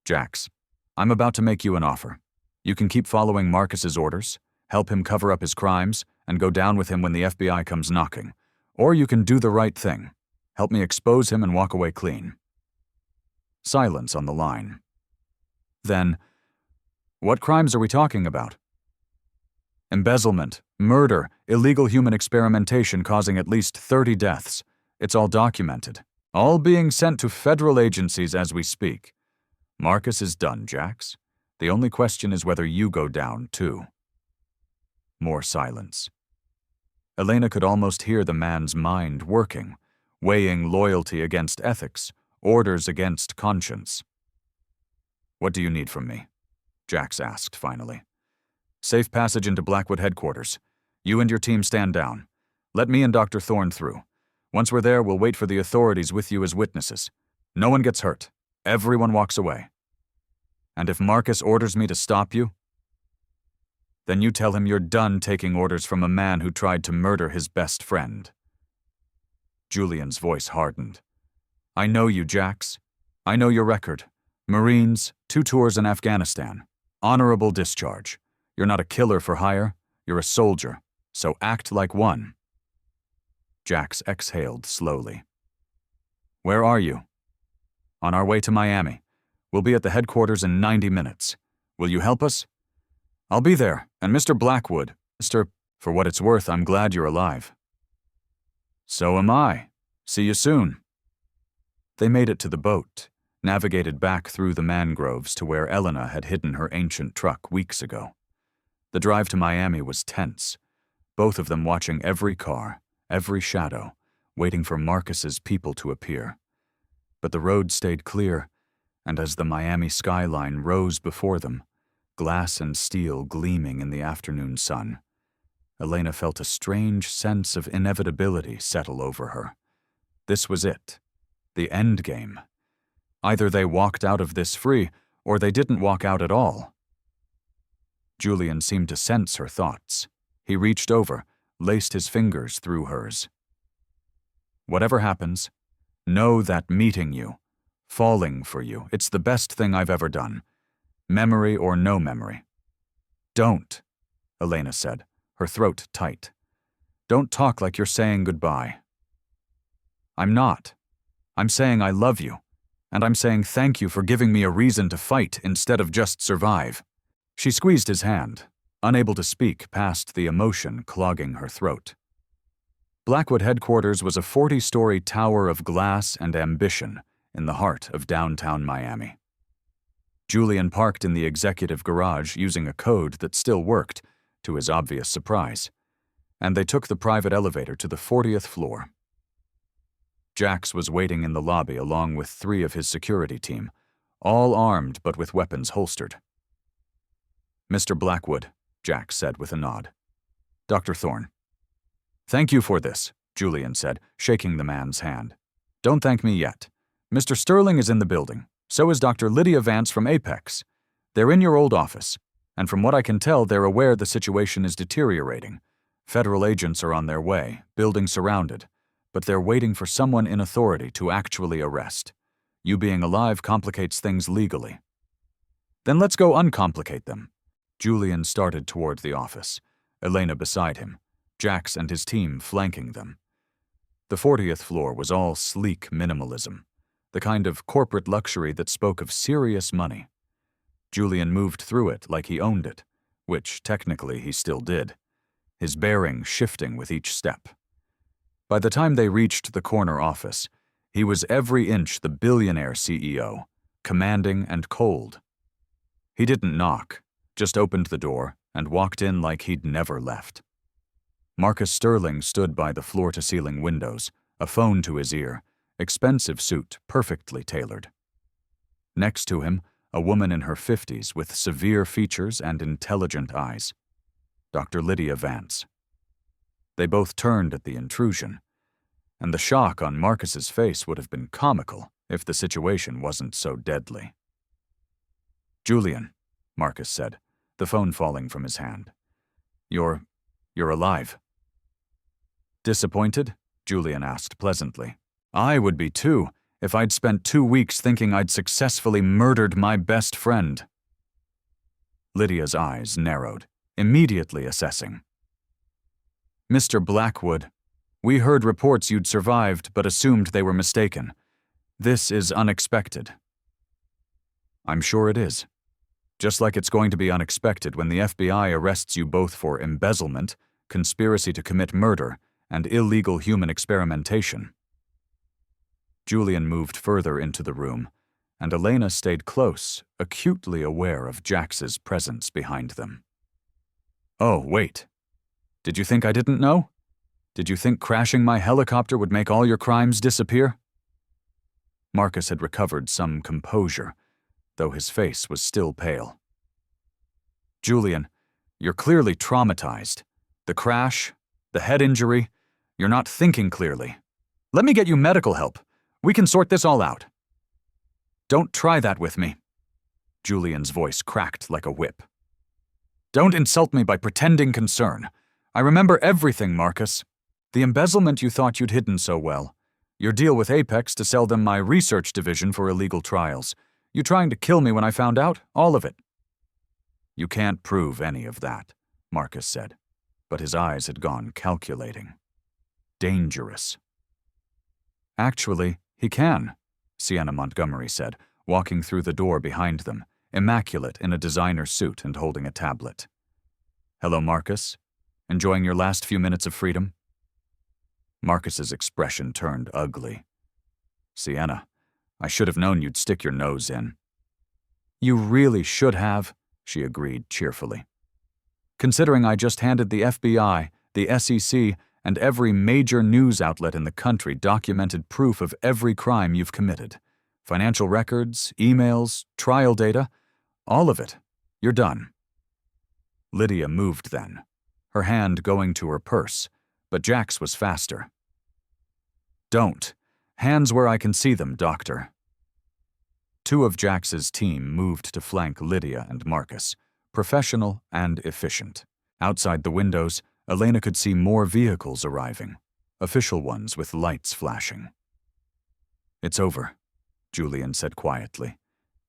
Jax, I'm about to make you an offer. You can keep following Marcus's orders, help him cover up his crimes, and go down with him when the FBI comes knocking. Or you can do the right thing. Help me expose him and walk away clean. Silence on the line. Then, what crimes are we talking about? Embezzlement, murder, illegal human experimentation causing at least 30 deaths. It's all documented. All being sent to federal agencies as we speak. Marcus is done, Jax. The only question is whether you go down, too. More silence. Elena could almost hear the man's mind working, weighing loyalty against ethics, orders against conscience. What do you need from me? Jax asked finally. Safe passage into Blackwood headquarters. You and your team stand down. Let me and Dr. Thorne through. Once we're there, we'll wait for the authorities with you as witnesses. No one gets hurt. Everyone walks away. And if Marcus orders me to stop you, then you tell him you're done taking orders from a man who tried to murder his best friend. Julian's voice hardened. I know you, Jax. I know your record. Marines, 2 tours in Afghanistan. Honorable discharge. You're not a killer for hire. You're a soldier. So act like one. Jax exhaled slowly. Where are you? On our way to Miami. We'll be at the headquarters in 90 minutes. Will you help us? I'll be there, and Mr. Blackwood. For what it's worth, I'm glad you're alive. So am I. See you soon. They made it to the boat, navigated back through the mangroves to where Elena had hidden her ancient truck weeks ago. The drive to Miami was tense, both of them watching every car, every shadow, waiting for Marcus's people to appear. But the road stayed clear, and as the Miami skyline rose before them, glass and steel gleaming in the afternoon sun, Elena felt a strange sense of inevitability settle over her. This was it, the end game. Either they walked out of this free, or they didn't walk out at all. Julian seemed to sense her thoughts. He reached over, laced his fingers through hers. Whatever happens, know that meeting you, falling for you, it's the best thing I've ever done. Memory or no memory. Don't, Elena said, her throat tight. Don't talk like you're saying goodbye. I'm not. I'm saying I love you, and I'm saying thank you for giving me a reason to fight instead of just survive. She squeezed his hand, unable to speak past the emotion clogging her throat. Blackwood headquarters was a 40-story tower of glass and ambition in the heart of downtown Miami. Julian parked in the executive garage using a code that still worked, to his obvious surprise, and they took the private elevator to the 40th floor. Jax was waiting in the lobby along with 3 of his security team, all armed but with weapons holstered. Mr. Blackwood, Jax said with a nod. Dr. Thorne. Thank you for this, Julian said, shaking the man's hand. Don't thank me yet. Mr. Sterling is in the building. So is Dr. Lydia Vance from Apex. They're in your old office, and from what I can tell, they're aware the situation is deteriorating. Federal agents are on their way, building surrounded, but they're waiting for someone in authority to actually arrest. You being alive complicates things legally. Then let's go uncomplicate them. Julian started toward the office, Elena beside him, Jax and his team flanking them. The 40th floor was all sleek minimalism, the kind of corporate luxury that spoke of serious money. Julian moved through it like he owned it, which technically he still did, his bearing shifting with each step. By the time they reached the corner office, he was every inch the billionaire CEO, commanding and cold. He didn't knock, just opened the door and walked in like he'd never left. Marcus Sterling stood by the floor-to-ceiling windows, a phone to his ear, expensive suit perfectly tailored. Next to him, a woman in her 50s with severe features and intelligent eyes. Dr. Lydia Vance. They both turned at the intrusion, and the shock on Marcus's face would have been comical if the situation wasn't so deadly. Julian, Marcus said, the phone falling from his hand. You're alive. Disappointed? Julian asked pleasantly. I would be too, if I'd spent 2 weeks thinking I'd successfully murdered my best friend. Lydia's eyes narrowed, immediately assessing. Mr. Blackwood, we heard reports you'd survived but assumed they were mistaken. This is unexpected. I'm sure it is. Just like it's going to be unexpected when the FBI arrests you both for embezzlement, conspiracy to commit murder, and illegal human experimentation. Julian moved further into the room, and Elena stayed close, acutely aware of Jax's presence behind them. "Oh, wait. Did you think I didn't know? Did you think crashing my helicopter would make all your crimes disappear?" Marcus had recovered some composure, though his face was still pale. "Julian, you're clearly traumatized. The crash, the head injury, you're not thinking clearly. Let me get you medical help. We can sort this all out." "Don't try that with me." Julian's voice cracked like a whip. "Don't insult me by pretending concern. I remember everything, Marcus. The embezzlement you thought you'd hidden so well. Your deal with Apex to sell them my research division for illegal trials. You trying to kill me when I found out? All of it." "You can't prove any of that," Marcus said, but his eyes had gone calculating. "Dangerous." "Actually, he can," Sienna Montgomery said, walking through the door behind them, immaculate in a designer suit and holding a tablet. "Hello, Marcus. Enjoying your last few minutes of freedom?" Marcus's expression turned ugly. "Sienna, I should have known you'd stick your nose in." "You really should have," she agreed cheerfully. "Considering I just handed the FBI, the SEC, and every major news outlet in the country documented proof of every crime you've committed. Financial records, emails, trial data, all of it. You're done." Lydia moved then, her hand going to her purse, but Jax was faster. "Don't. Hands where I can see them, Doctor." Two of Jax's team moved to flank Lydia and Marcus, professional and efficient. Outside the windows, Elena could see more vehicles arriving, official ones with lights flashing. "It's over," Julian said quietly.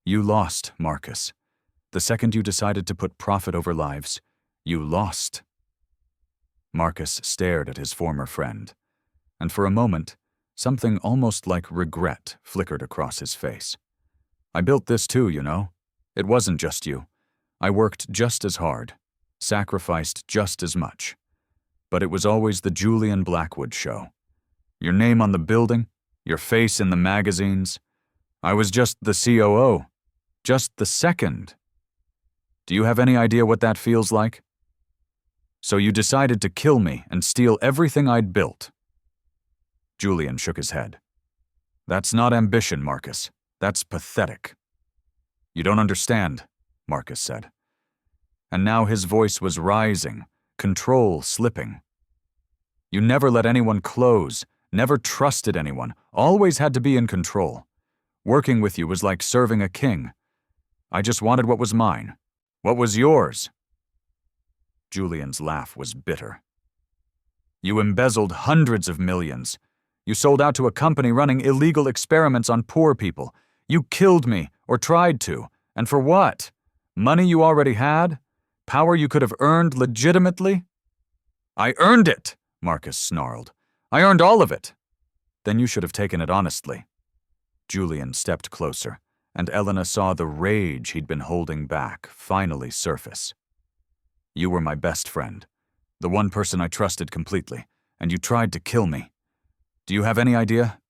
"You lost, Marcus. The second you decided to put profit over lives, you lost." Marcus stared at his former friend, and for a moment, something almost like regret flickered across his face. "I built this too, you know. It wasn't just you. I worked just as hard, sacrificed just as much. But it was always the Julian Blackwood show. Your name on the building, your face in the magazines. I was just the COO, just the second. Do you have any idea what that feels like? So you decided to kill me and steal everything I'd built." Julian shook his head. "That's not ambition, Marcus. That's pathetic." "You don't understand," Marcus said. And now his voice was rising, control slipping. "You never let anyone close, never trusted anyone, always had to be in control. Working with you was like serving a king. I just wanted what was mine. What was yours?" Julian's laugh was bitter. "You embezzled hundreds of millions. You sold out to a company running illegal experiments on poor people. You killed me, or tried to. And for what? Money you already had? Power you could have earned legitimately?" "I earned it," Marcus snarled. "I earned all of it." "Then you should have taken it honestly." Julian stepped closer, and Elena saw the rage he'd been holding back finally surface. "You were my best friend, the one person I trusted completely, and you tried to kill me. Do you have any idea?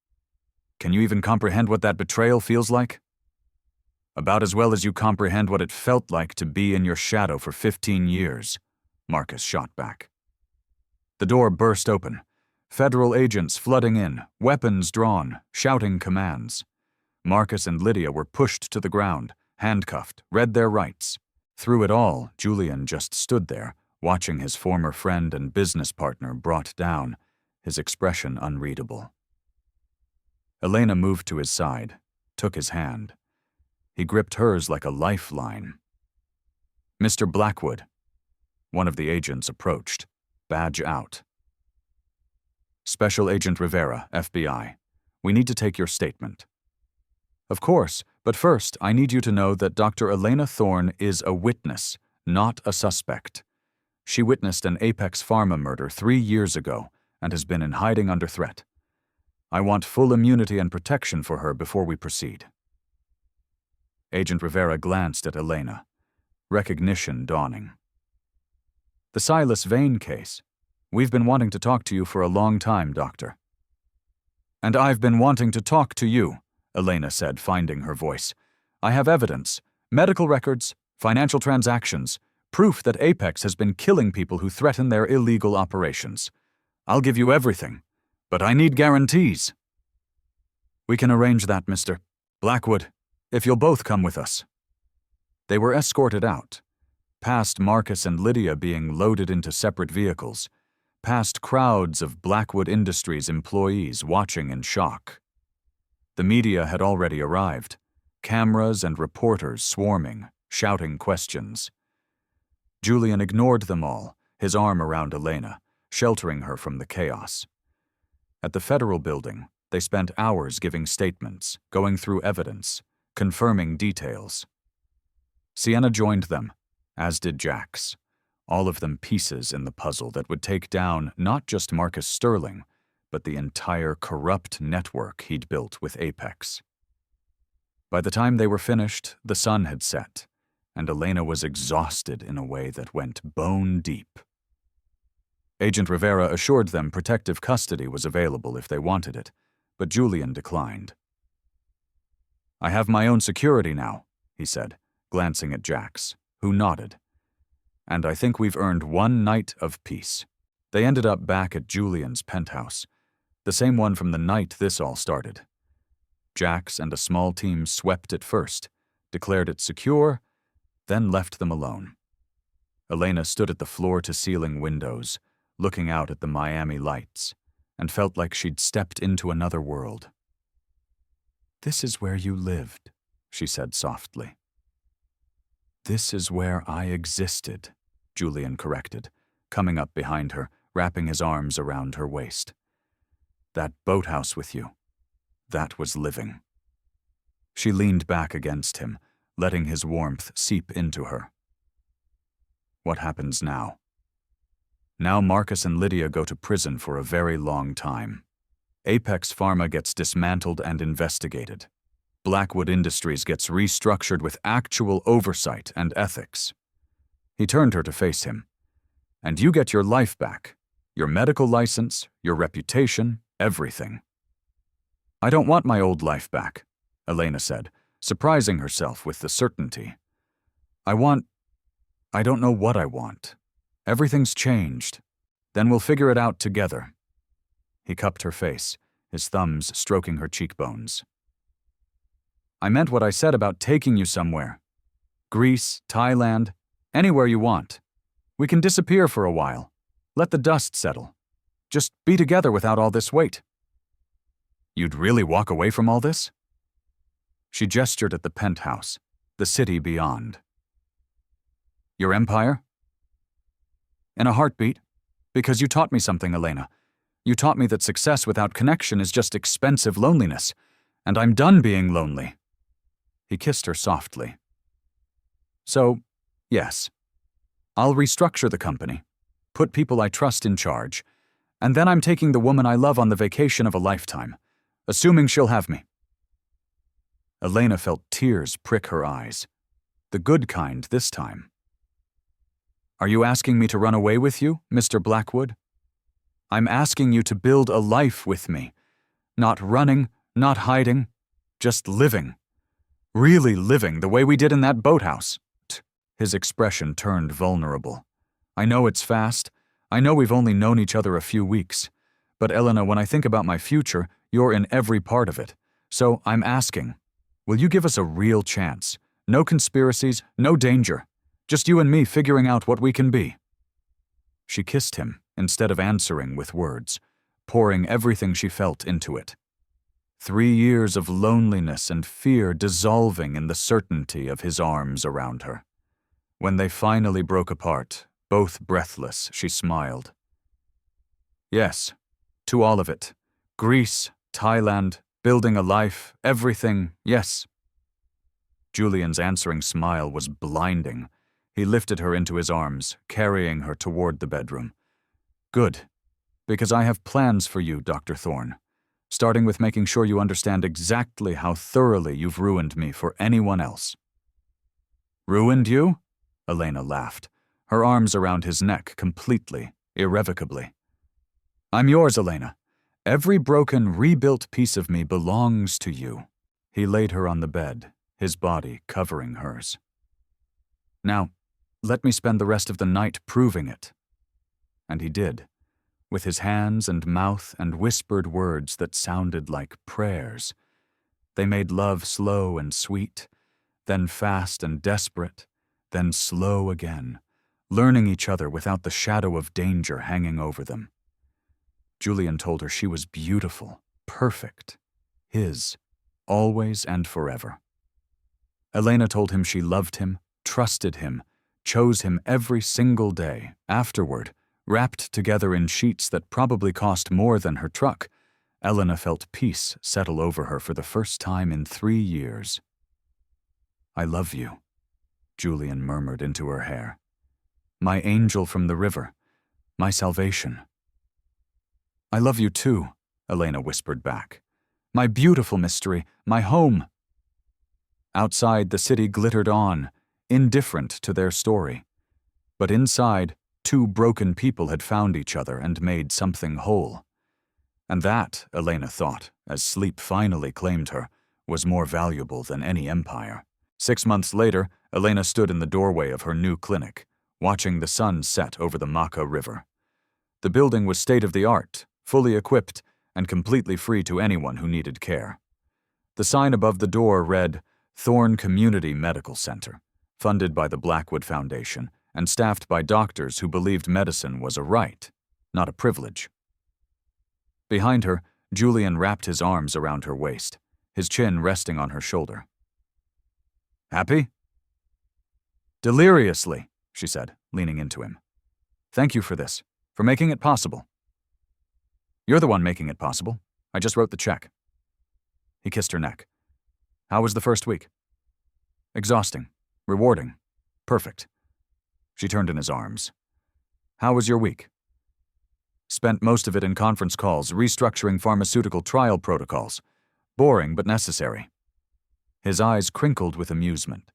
Can you even comprehend what that betrayal feels like?" "About as well as you comprehend what it felt like to be in your shadow for 15 years, Marcus shot back. The door burst open, federal agents flooding in, weapons drawn, shouting commands. Marcus and Lydia were pushed to the ground, handcuffed, read their rights. Through it all, Julian just stood there, watching his former friend and business partner brought down, his expression unreadable. Elena moved to his side, took his hand. He gripped hers like a lifeline. "Mr. Blackwood." One of the agents approached, badge out. "Special Agent Rivera, FBI. We need to take your statement." "Of course, but first I need you to know that Dr. Elena Thorne is a witness, not a suspect. She witnessed an Apex Pharma murder 3 years ago and has been in hiding under threat. I want full immunity and protection for her before we proceed." Agent Rivera glanced at Elena, recognition dawning. "The Silas Vane case. We've been wanting to talk to you for a long time, Doctor." "And I've been wanting to talk to you," Elena said, finding her voice. "I have evidence, medical records, financial transactions, proof that Apex has been killing people who threaten their illegal operations. I'll give you everything, but I need guarantees." "We can arrange that, Mr. Blackwood, if you'll both come with us." They were escorted out, past Marcus and Lydia being loaded into separate vehicles, past crowds of Blackwood Industries employees watching in shock. The media had already arrived, cameras and reporters swarming, shouting questions. Julian ignored them all, his arm around Elena, sheltering her from the chaos. At the federal building, they spent hours giving statements, going through evidence, confirming details. Sienna joined them, as did Jax, all of them pieces in the puzzle that would take down not just Marcus Sterling, but the entire corrupt network he'd built with Apex. By the time they were finished, the sun had set, and Elena was exhausted in a way that went bone deep. Agent Rivera assured them protective custody was available if they wanted it, but Julian declined. "I have my own security now," he said, glancing at Jax, who nodded. "And I think we've earned one night of peace." They ended up back at Julian's penthouse, the same one from the night this all started. Jax and a small team swept it first, declared it secure, then left them alone. Elena stood at the floor-to-ceiling windows, looking out at the Miami lights, and felt like she'd stepped into another world. "This is where you lived," she said softly. "This is where I existed," Julian corrected, coming up behind her, wrapping his arms around her waist. "That boathouse with you, that was living." She leaned back against him, letting his warmth seep into her. "What happens now?" "Now Marcus and Lydia go to prison for a very long time. Apex Pharma gets dismantled and investigated. Blackwood Industries gets restructured with actual oversight and ethics." He turned her to face him. "And you get your life back, your medical license, your reputation, everything." "I don't want my old life back," Elena said, surprising herself with the certainty. I don't know what I want. Everything's changed. Then we'll figure it out together." He cupped her face, his thumbs stroking her cheekbones. "I meant what I said about taking you somewhere. Greece, Thailand, anywhere you want. We can disappear for a while. Let the dust settle. Just be together without all this weight." "You'd really walk away from all this?" She gestured at the penthouse, the city beyond. "Your empire?" "In a heartbeat. Because you taught me something, Elena. You taught me that success without connection is just expensive loneliness, and I'm done being lonely." He kissed her softly. "So, yes. I'll restructure the company, put people I trust in charge, and then I'm taking the woman I love on the vacation of a lifetime, assuming she'll have me." Elena felt tears prick her eyes. The good kind this time. "Are you asking me to run away with you, Mr. Blackwood?" "I'm asking you to build a life with me. Not running, not hiding, just living. Really living the way we did in that boathouse." His expression turned vulnerable. "I know it's fast. I know we've only known each other a few weeks. But Elena, when I think about my future, you're in every part of it. So I'm asking, will you give us a real chance? No conspiracies, no danger. Just you and me figuring out what we can be." She kissed him instead of answering with words, pouring everything she felt into it. 3 years of loneliness and fear dissolving in the certainty of his arms around her. When they finally broke apart, both breathless, she smiled. "Yes, to all of it. Greece, Thailand, building a life, everything, yes." Julian's answering smile was blinding. He lifted her into his arms, carrying her toward the bedroom. "Good, because I have plans for you, Dr. Thorne, starting with making sure you understand exactly how thoroughly you've ruined me for anyone else." "Ruined you?" Elena laughed, her arms around his neck completely, irrevocably. "I'm yours, Elena. Every broken, rebuilt piece of me belongs to you." He laid her on the bed, his body covering hers. "Now, let me spend the rest of the night proving it." And he did, with his hands and mouth and whispered words that sounded like prayers. They made love slow and sweet, then fast and desperate, then slow again, learning each other without the shadow of danger hanging over them. Julian told her she was beautiful, perfect, his, always and forever. Elena told him she loved him, trusted him, chose him every single day. Afterward, wrapped together in sheets that probably cost more than her truck, Elena felt peace settle over her for the first time in 3 years. "I love you," Julian murmured into her hair. "My angel from the river, my salvation." "I love you too," Elena whispered back. "My beautiful mystery, my home." Outside, the city glittered on, indifferent to their story. But inside, 2 broken people had found each other and made something whole. And that, Elena thought, as sleep finally claimed her, was more valuable than any empire. 6 months later, Elena stood in the doorway of her new clinic, watching the sun set over the Maka River. The building was state-of-the-art, fully equipped, and completely free to anyone who needed care. The sign above the door read, "Thorn Community Medical Center," funded by the Blackwood Foundation and staffed by doctors who believed medicine was a right, not a privilege. Behind her, Julian wrapped his arms around her waist, his chin resting on her shoulder. "Happy?" "Deliriously," she said, leaning into him. "Thank you for this, for making it possible." "You're the one making it possible. I just wrote the check." He kissed her neck. "How was the first week?" "Exhausting. Rewarding. Perfect." She turned in his arms. "How was your week?" "Spent most of it in conference calls, restructuring pharmaceutical trial protocols. Boring but necessary." His eyes crinkled with amusement.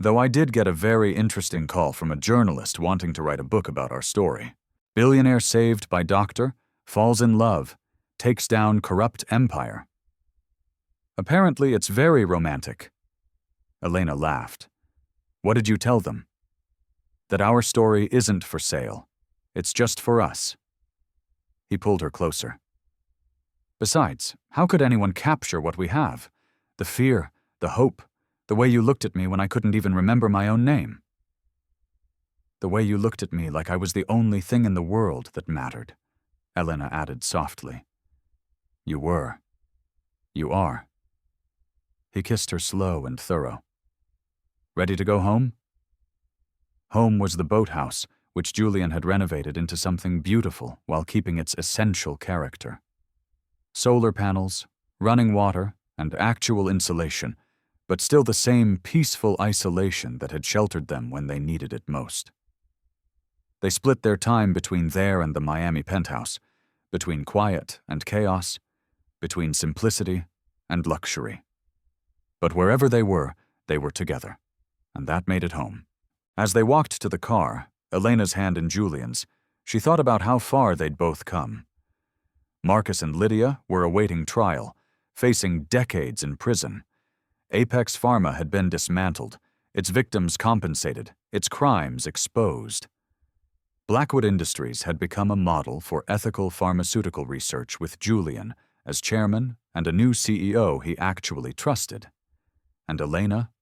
"Though I did get a very interesting call from a journalist wanting to write a book about our story. Billionaire saved by doctor, falls in love, takes down corrupt empire. Apparently it's very romantic." Elena laughed. "What did you tell them?" "That our story isn't for sale. It's just for us." He pulled her closer. "Besides, how could anyone capture what we have? The fear, the hope, the way you looked at me when I couldn't even remember my own name." "The way you looked at me like I was the only thing in the world that mattered," Elena added softly. "You were. You are." He kissed her slow and thorough. "Ready to go home?" Home was the boathouse, which Julian had renovated into something beautiful while keeping its essential character. Solar panels, running water, and actual insulation, but still the same peaceful isolation that had sheltered them when they needed it most. They split their time between there and the Miami penthouse, between quiet and chaos, between simplicity and luxury. But wherever they were together, and that made it home. As they walked to the car, Elena's hand in Julian's, she thought about how far they'd both come. Marcus and Lydia were awaiting trial, facing decades in prison. Apex Pharma had been dismantled, its victims compensated, its crimes exposed. Blackwood Industries had become a model for ethical pharmaceutical research with Julian as chairman and a new CEO he actually trusted. And Elena,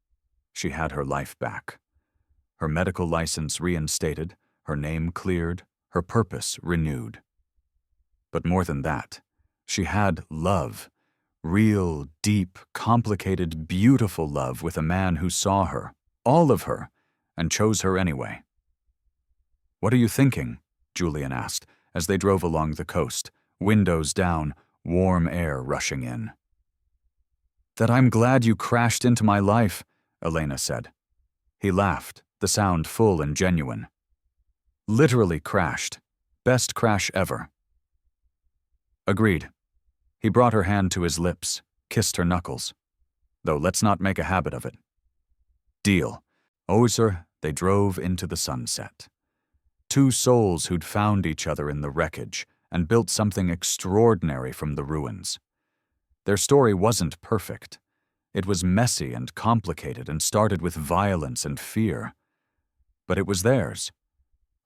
she had her life back. Her medical license reinstated, her name cleared, her purpose renewed. But more than that, she had love. Real, deep, complicated, beautiful love with a man who saw her, all of her, and chose her anyway. "What are you thinking?" Julian asked as they drove along the coast, windows down, warm air rushing in. "That I'm glad you crashed into my life," Elena said. He laughed, the sound full and genuine. "Literally crashed. Best crash ever." "Agreed." He brought her hand to his lips, kissed her knuckles. "Though let's not make a habit of it." "Deal." Oser, they drove into the sunset. 2 souls who'd found each other in the wreckage and built something extraordinary from the ruins. Their story wasn't perfect. It was messy and complicated and started with violence and fear. But it was theirs,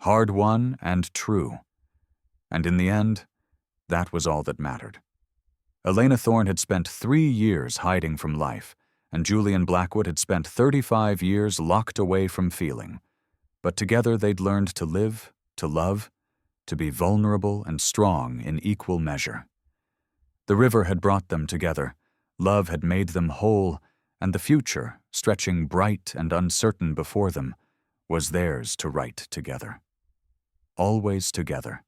hard-won and true. And in the end, that was all that mattered. Elena Thorne had spent 3 years hiding from life, and Julian Blackwood had spent 35 years locked away from feeling. But together they'd learned to live, to love, to be vulnerable and strong in equal measure. The river had brought them together, love had made them whole, and the future, stretching bright and uncertain before them, was theirs to write together. Always together.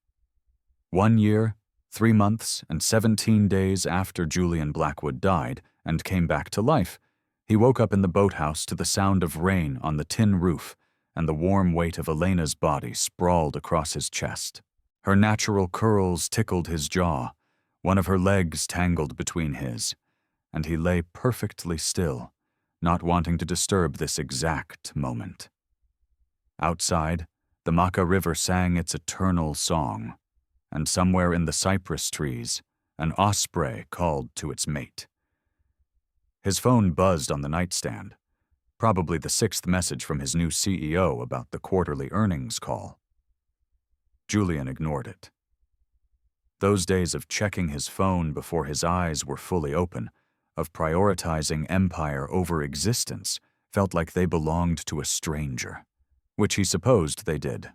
1 year, 3 months, and 17 days after Julian Blackwood died and came back to life, he woke up in the boathouse to the sound of rain on the tin roof and the warm weight of Elena's body sprawled across his chest. Her natural curls tickled his jaw, one of her legs tangled between his, and he lay perfectly still, not wanting to disturb this exact moment. Outside, the Maka River sang its eternal song, and somewhere in the cypress trees, an osprey called to its mate. His phone buzzed on the nightstand, probably the 6th message from his new CEO about the quarterly earnings call. Julian ignored it. Those days of checking his phone before his eyes were fully open, of prioritizing empire over existence, felt like they belonged to a stranger, which he supposed they did.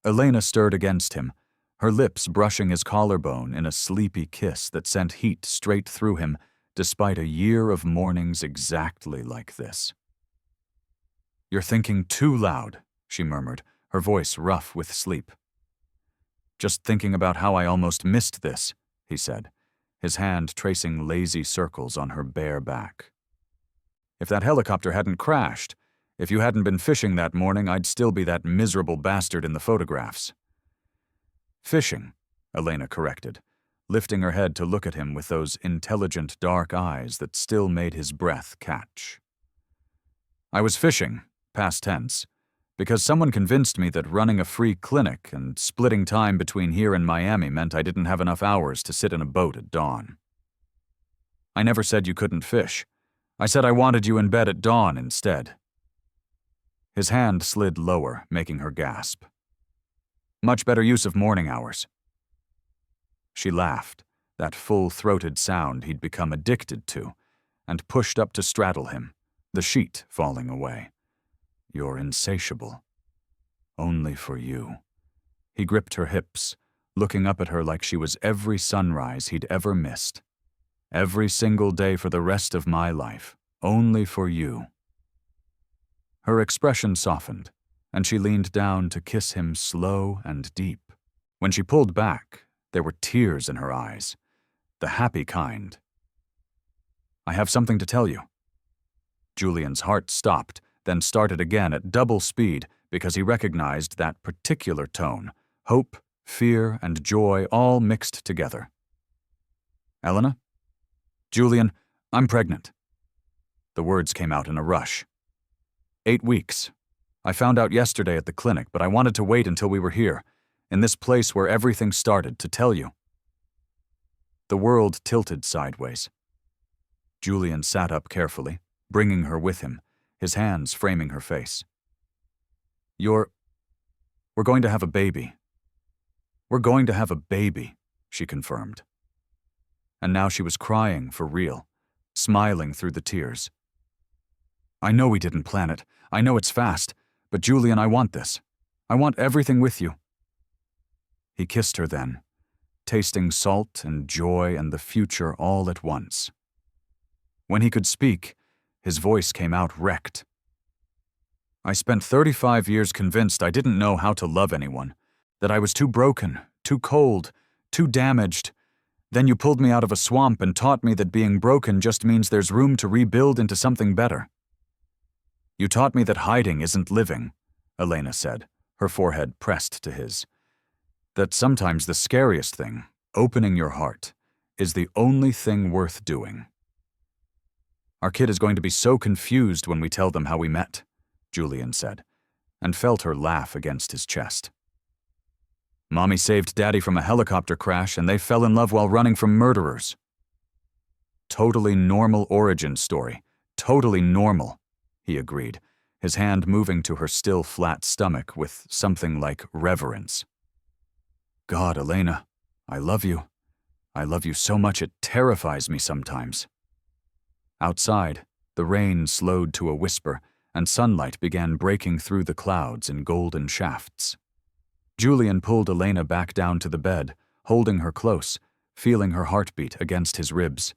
Elena stirred against him, her lips brushing his collarbone in a sleepy kiss that sent heat straight through him, despite a year of mornings exactly like this. "You're thinking too loud," she murmured, her voice rough with sleep. "Just thinking about how I almost missed this," he said, his hand tracing lazy circles on her bare back. "If that helicopter hadn't crashed, if you hadn't been fishing that morning, I'd still be that miserable bastard in the photographs." "Fishing," Elena corrected, lifting her head to look at him with those intelligent dark eyes that still made his breath catch. "I was fishing, past tense, because someone convinced me that running a free clinic and splitting time between here and Miami meant I didn't have enough hours to sit in a boat at dawn." "I never said you couldn't fish. I said I wanted you in bed at dawn instead." His hand slid lower, making her gasp. "Much better use of morning hours." She laughed, that full-throated sound he'd become addicted to, and pushed up to straddle him, the sheet falling away. "You're insatiable. Only for you." He gripped her hips, looking up at her like she was every sunrise he'd ever missed. "Every single day for the rest of my life, only for you." Her expression softened, and she leaned down to kiss him slow and deep. When she pulled back, there were tears in her eyes, the happy kind. "I have something to tell you." Julian's heart stopped, then started again at double speed because he recognized that particular tone, hope, fear, and joy all mixed together. "Elena? Julian, I'm pregnant." The words came out in a rush. 8 weeks. I found out yesterday at the clinic, but I wanted to wait until we were here, in this place where everything started, to tell you. The world tilted sideways. Julian sat up carefully, bringing her with him, his hands framing her face. We're going to have a baby." "We're going to have a baby," she confirmed. And now she was crying for real, smiling through the tears. "I know we didn't plan it. I know it's fast. But Julian, I want this. I want everything with you." He kissed her then, tasting salt and joy and the future all at once. When he could speak, his voice came out wrecked. "I spent 35 years convinced I didn't know how to love anyone, that I was too broken, too cold, too damaged. Then you pulled me out of a swamp and taught me that being broken just means there's room to rebuild into something better. You taught me that hiding isn't living," Elena said, her forehead pressed to his. "That sometimes the scariest thing, opening your heart, is the only thing worth doing. Our kid is going to be so confused when we tell them how we met," Julian said, and felt her laugh against his chest. "Mommy saved Daddy from a helicopter crash and they fell in love while running from murderers." Totally normal origin story. Totally normal, he agreed, his hand moving to her still flat stomach with something like reverence. God, Elena, I love you. I love you so much it terrifies me sometimes. Outside, the rain slowed to a whisper, and sunlight began breaking through the clouds in golden shafts. Julian pulled Elena back down to the bed, holding her close, feeling her heartbeat against his ribs.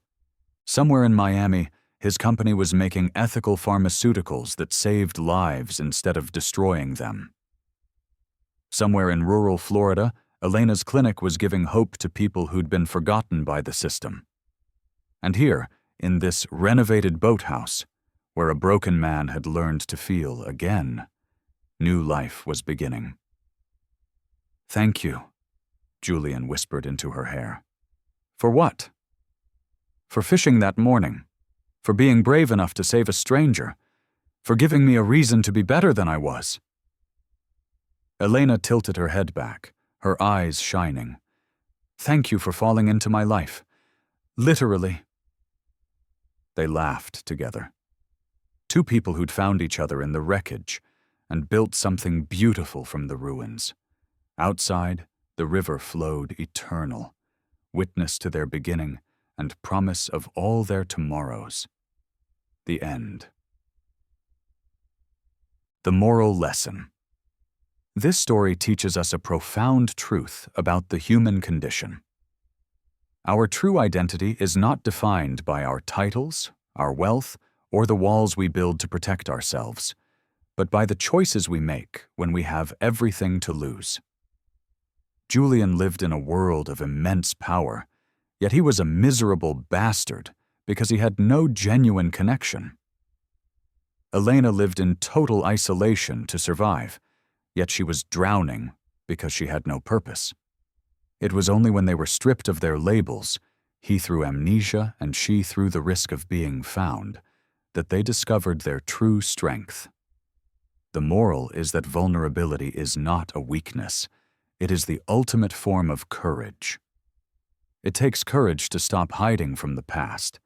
Somewhere in Miami, his company was making ethical pharmaceuticals that saved lives instead of destroying them. Somewhere in rural Florida, Elena's clinic was giving hope to people who'd been forgotten by the system. And here, in this renovated boathouse, where a broken man had learned to feel again, new life was beginning. "Thank you," Julian whispered into her hair. "For what?" "For fishing that morning. For being brave enough to save a stranger. For giving me a reason to be better than I was." Elena tilted her head back, her eyes shining. "Thank you for falling into my life. Literally." They laughed together. Two people who'd found each other in the wreckage and built something beautiful from the ruins. Outside, the river flowed eternal, witness to their beginning and promise of all their tomorrows. The end. The moral lesson. This story teaches us a profound truth about the human condition. Our true identity is not defined by our titles, our wealth, or the walls we build to protect ourselves, but by the choices we make when we have everything to lose. Julian lived in a world of immense power, yet he was a miserable bastard because he had no genuine connection. Elena lived in total isolation to survive, yet she was drowning because she had no purpose. It was only when they were stripped of their labels, he through amnesia and she through the risk of being found, that they discovered their true strength. The moral is that vulnerability is not a weakness. It is the ultimate form of courage. It takes courage to stop hiding from the past,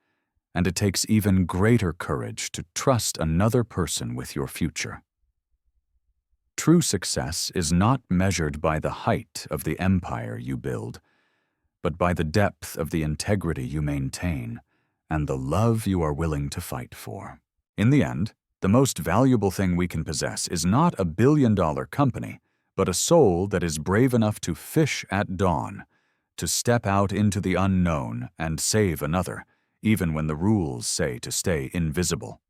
and it takes even greater courage to trust another person with your future. True success is not measured by the height of the empire you build, but by the depth of the integrity you maintain and the love you are willing to fight for. In the end, the most valuable thing we can possess is not a billion-dollar company, but a soul that is brave enough to fish at dawn, to step out into the unknown and save another, even when the rules say to stay invisible.